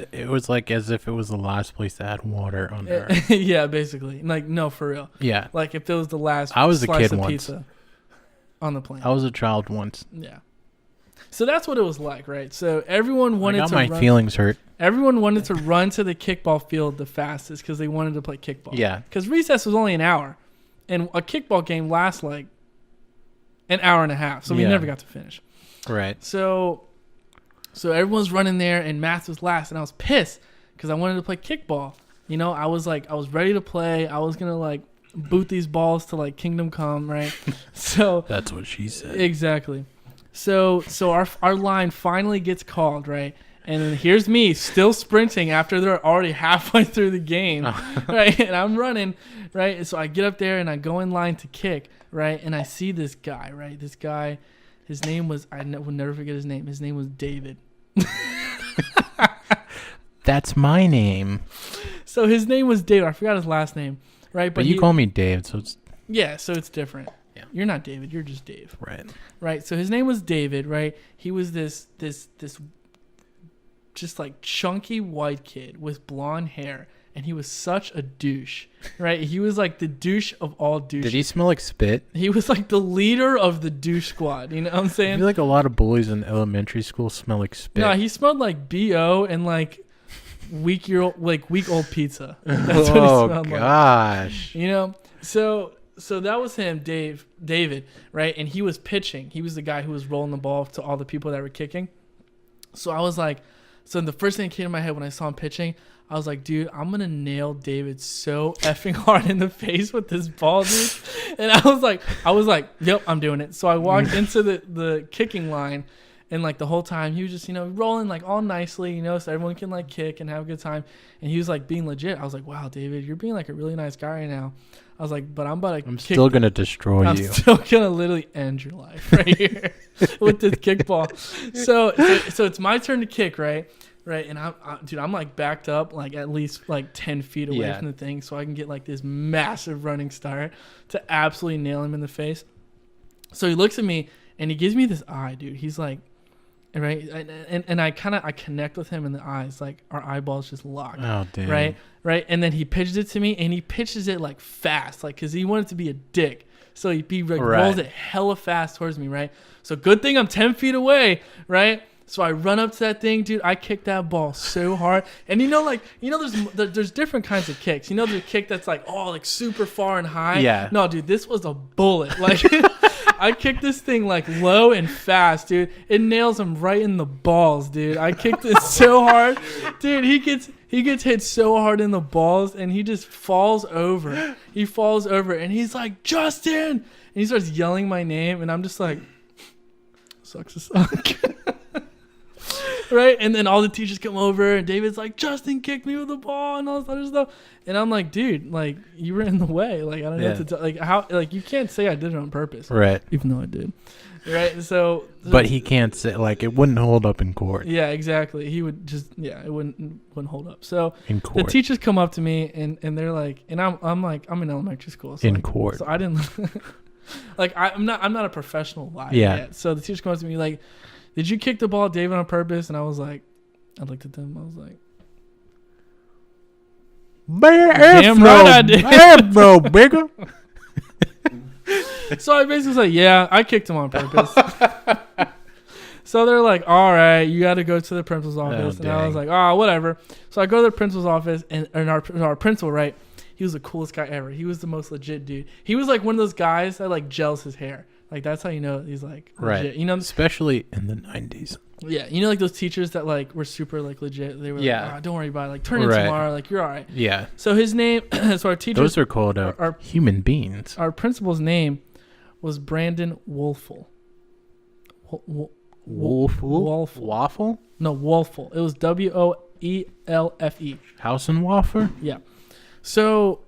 S1: pitch.
S2: it was like as if it was the last place that had water on Earth.
S1: Yeah, basically. Like no, for real.
S2: Yeah.
S1: Like if it was the last
S2: I was a
S1: slice
S2: kid
S1: of
S2: once.
S1: pizza on the planet.
S2: I was a child once.
S1: Yeah. So that's what it was like, right? So everyone
S2: I
S1: wanted
S2: got
S1: to
S2: my
S1: run.
S2: feelings hurt.
S1: Everyone wanted to run to the kickball field the fastest because they wanted to play kickball.
S2: Yeah.
S1: Because recess was only an hour, and a kickball game lasts like an hour and a half, so we
S2: Yeah.
S1: never got to finish.
S2: Right.
S1: So everyone's running there, and math was last, and I was pissed because I wanted to play kickball. You know, I was ready to play. I was gonna like boot these balls to like kingdom come, right? So
S2: That's what she said.
S1: exactly. So our line finally gets called, right? And then here's me still sprinting after they're already halfway through the game, right? And I'm running, right? And so I get up there and I go in line to kick, right? And I see this guy, right? This guy, his name was, will never forget his name. His name was David.
S2: That's my name.
S1: So his name was David. I forgot his last name, right?
S2: But you call me Dave, so it's...
S1: Yeah, so it's different.
S2: Yeah.
S1: You're not David. You're just Dave.
S2: Right.
S1: Right. So his name was David, right? He was this just like chunky white kid with blonde hair, and he was such a douche, right? He was like the douche of all douches.
S2: Did he smell like spit?
S1: He was like the leader of the douche squad. You know what I'm
S2: I
S1: saying?
S2: feel like a lot of bullies in elementary school smell like spit.
S1: No, he smelled like BO and like week old pizza. That's what he smelled like.
S2: Gosh.
S1: You know, so that was him, David, right? And he was pitching. He was the guy who was rolling the ball to all the people that were kicking. So I was like, so the first thing that came to my head when I saw him pitching, I was like, dude, I'm gonna nail David so effing hard in the face with this ball, dude. And I was like, yep, I'm doing it. So I walked into the kicking line. And like the whole time he was just, you know, rolling like all nicely, you know, so everyone can like kick and have a good time. And he was like being legit. I was like, wow, David, you're being like a really nice guy right now. I was like, but I'm
S2: still going to destroy you.
S1: I'm still going to literally end your life right here with this kickball. So it's my turn to kick, right? Right. And I'm like backed up like at least like 10 feet away from the thing so I can get like this massive running start to absolutely nail him in the face. So he looks at me and he gives me this eye, dude. He's like, right, and I connect with him in the eyes, like our eyeballs just lock.
S2: Oh, damn.
S1: Right, and then he pitches it to me, and he pitches it like fast, like because he wanted to be a dick, so he like rolls it hella fast towards me, right? So good thing I'm 10 feet away, right? So I run up to that thing, dude. I kick that ball so hard, and there's different kinds of kicks. You know, the kick that's like like super far and high.
S2: Yeah.
S1: No, dude, this was a bullet, like. I kicked this thing like low and fast, dude. It nails him right in the balls, dude. I kicked it so hard, dude. He gets hit so hard in the balls, and he just falls over. He falls over, and he's like, Justin, and he starts yelling my name, and I'm just like, sucks to suck. Right, and then all the teachers come over, and David's like, Justin kicked me with the ball and all this other stuff, and I'm like, dude, like you were in the way, like I don't know what to tell, like how, like you can't say I did it on purpose,
S2: right?
S1: Even though I did, right? So,
S2: but he can't say, like, it wouldn't hold up in court.
S1: Yeah, exactly. He would just, it wouldn't hold up. So
S2: in court,
S1: the teachers come up to me and they're like, and I'm like, I'm in elementary school, so
S2: in
S1: like,
S2: court,
S1: so I didn't like I'm not a professional liar yet. So the teachers come up to me like, did you kick the ball at David on purpose? And I was like, I looked at them. I was like, damn right I did.
S2: Bro, bigger.
S1: So I basically was like, yeah, I kicked him on purpose. So they're like, all right, you got to go to the principal's office. And I was like, whatever. So I go to the principal's office, and our principal, right, he was the coolest guy ever. He was the most legit dude. He was like one of those guys that like gels his hair. Like that's how you know he's like legit.
S2: Right.
S1: You know,
S2: especially in the 90s.
S1: Yeah, you know, like those teachers that like were super like legit. They were like, don't worry about it. Like turn in tomorrow. Like you're all right.
S2: Yeah.
S1: So his name. So our teachers.
S2: Those are called our human beings.
S1: Our principal's name was Brandon Wolfel.
S2: Waffle?
S1: No, Wolfel. It was WOELFE.
S2: House and Waffle?
S1: Yeah. So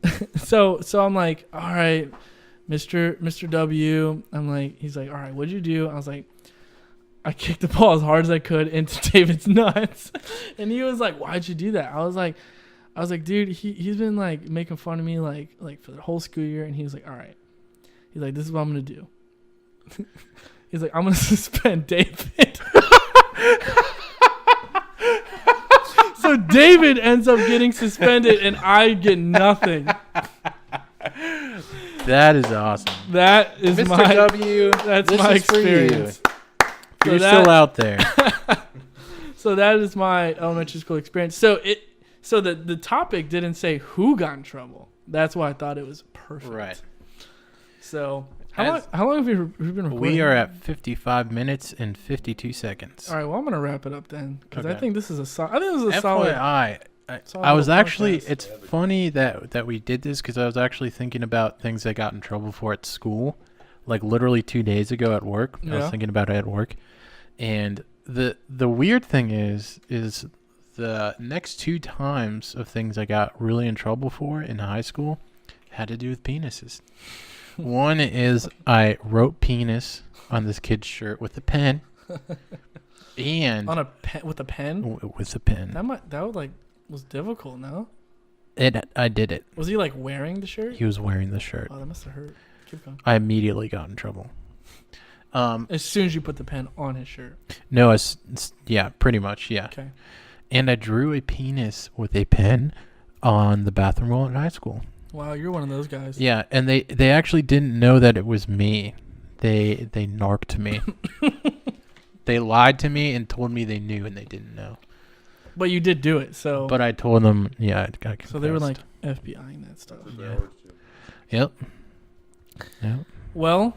S1: I'm like, all right, Mr. W. I'm like, he's like, all right, what'd you do? I was like, I kicked the ball as hard as I could into David's nuts. And he was like, why'd you do that? I was like, dude, he's been like making fun of me like for the whole school year. And he was like, all right. He's like, this is what I'm going to do. He's like, I'm going to suspend David. So David ends up getting suspended and I get nothing.
S2: That is awesome.
S1: That is
S2: Mr. W.
S1: That's my experience.
S2: If you're still out there.
S1: So that is my elementary school experience. So the topic didn't say who got in trouble. That's why I thought it was perfect.
S2: Right.
S1: So How long have we been recording?
S2: We are at 55 minutes and 52 seconds.
S1: All right. Well, I'm gonna wrap it up then because I
S2: Okay.
S1: think this is a solid. solid.
S2: FYI,
S1: solid
S2: I was
S1: little
S2: actually.
S1: podcast.
S2: It's funny that we did this because I was actually thinking about things I got in trouble for at school, like literally 2 days ago at work. I was
S1: Yeah.
S2: thinking about it at work, and the weird thing is the next 2 times of things I got really in trouble for in high school had to do with penises. One is I wrote penis on this kid's shirt with a pen, and
S1: On a pen with a pen.
S2: with a pen.
S1: That would like was difficult. No.
S2: I did it.
S1: Was he like wearing the shirt?
S2: He was wearing the shirt.
S1: Oh, that must have hurt. Keep going.
S2: I immediately got in trouble.
S1: As soon as you put the pen on his shirt.
S2: No, yeah, pretty much, yeah.
S1: Okay.
S2: And I drew a penis with a pen on the bathroom wall in high school.
S1: Wow, you're one of those guys.
S2: Yeah, and they actually didn't know that it was me. They narked me. They lied to me and told me they knew and they didn't know.
S1: But you did do it, so.
S2: But I told them, yeah, I got confessed.
S1: So they were like FBIing that stuff.
S2: Yep.
S1: Well,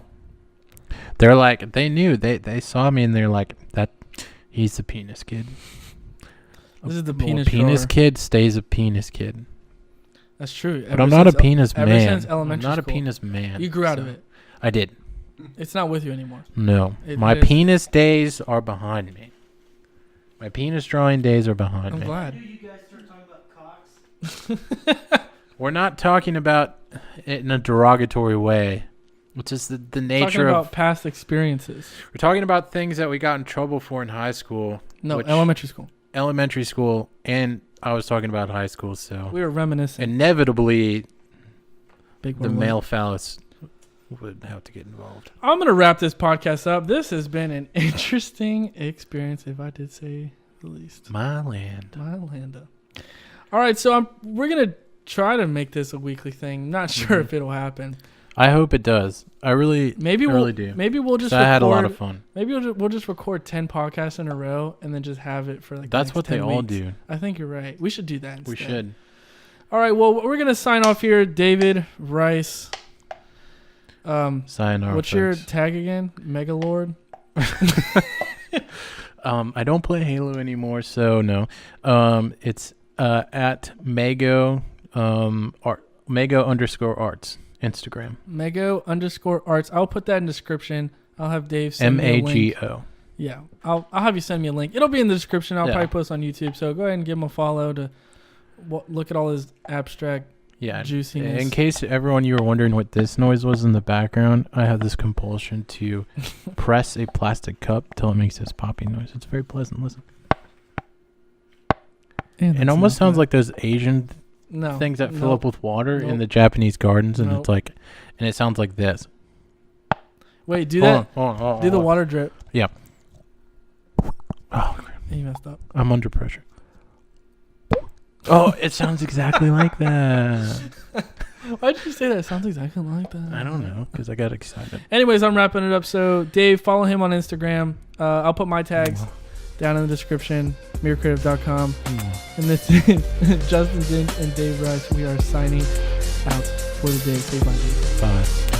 S2: They're like, they knew. They saw me and they're like, he's the penis kid.
S1: this is the
S2: Well,
S1: penis
S2: penis
S1: drawer.
S2: kid stays a penis kid.
S1: That's true.
S2: But I'm not a penis
S1: ever
S2: man.
S1: since
S2: I'm
S1: elementary
S2: not a
S1: school.
S2: penis man.
S1: You grew out
S2: so-
S1: of it.
S2: I did.
S1: It's not with you anymore.
S2: No.
S1: It
S2: My
S1: is.
S2: penis days are behind me. My penis drawing days are behind
S1: I'm
S2: me.
S1: glad.
S3: You guys start talking about cocks?
S2: We're not talking about it in a derogatory way. It's just the
S1: Talking
S2: nature
S1: about
S2: of...
S1: past experiences.
S2: We're talking about things that we got in trouble for in high school,
S1: No,
S2: Which-
S1: elementary school.
S2: elementary school, and I was talking about high school, so...
S1: We were reminiscing.
S2: Inevitably,
S1: Big
S2: the
S1: word.
S2: male phallus would have to get involved.
S1: I'm going to wrap this podcast up. This has been an interesting experience, if I did say the least.
S2: My land.
S1: My Landa. All right, so we're going to try to make this a weekly thing. Not sure if it'll happen.
S2: I hope it does. I really
S1: Maybe
S2: do.
S1: Maybe we'll just
S2: So I
S1: record,
S2: had a lot of fun.
S1: Maybe we'll just record 10 podcasts in a row and then just have it for like the
S2: That's
S1: next
S2: what
S1: 10
S2: they all
S1: weeks.
S2: do.
S1: I think you're right. We should do that instead.
S2: We should.
S1: All right, well, we're going to sign off here. David, Rice.
S2: Sayonara,
S1: What's your
S2: folks.
S1: tag again? Megalord?
S2: I don't play Halo anymore, so no. It's at Mago _arts Instagram.
S1: Mego_arts. I'll put that in description. I'll have Dave send me a link.
S2: MAGO.
S1: Yeah, I'll have you send me a link. It'll be in the description. I'll
S2: Yeah.
S1: probably post on YouTube. So go ahead and give him a follow to look at all his abstract
S2: Yeah.
S1: juiciness.
S2: In case everyone you were wondering what this noise was in the background, I have this compulsion to press a plastic cup till it makes this popping noise. It's very pleasant. Listen.
S1: And
S2: It
S1: that's
S2: almost
S1: enough
S2: sounds
S1: of
S2: like those Asian
S1: no,
S2: things that fill
S1: nope.
S2: up with water in
S1: Nope.
S2: the Japanese gardens, and
S1: Nope.
S2: it's like, and it sounds like this.
S1: Wait, do
S2: Hold
S1: that.
S2: on, hold on.
S1: Do the water drip.
S2: Oh,
S1: You messed up.
S2: I'm under pressure. Oh, it sounds exactly like that.
S1: Why did you say that? It sounds exactly like that.
S2: I don't know, because I got excited.
S1: Anyways, I'm wrapping it up. So, Dave, follow him on Instagram. I'll put my tags down in the description, miracreative.com. And this is Justin Zink and Dave Rice. We are signing out for the day. Say bye, Dave.
S2: Bye.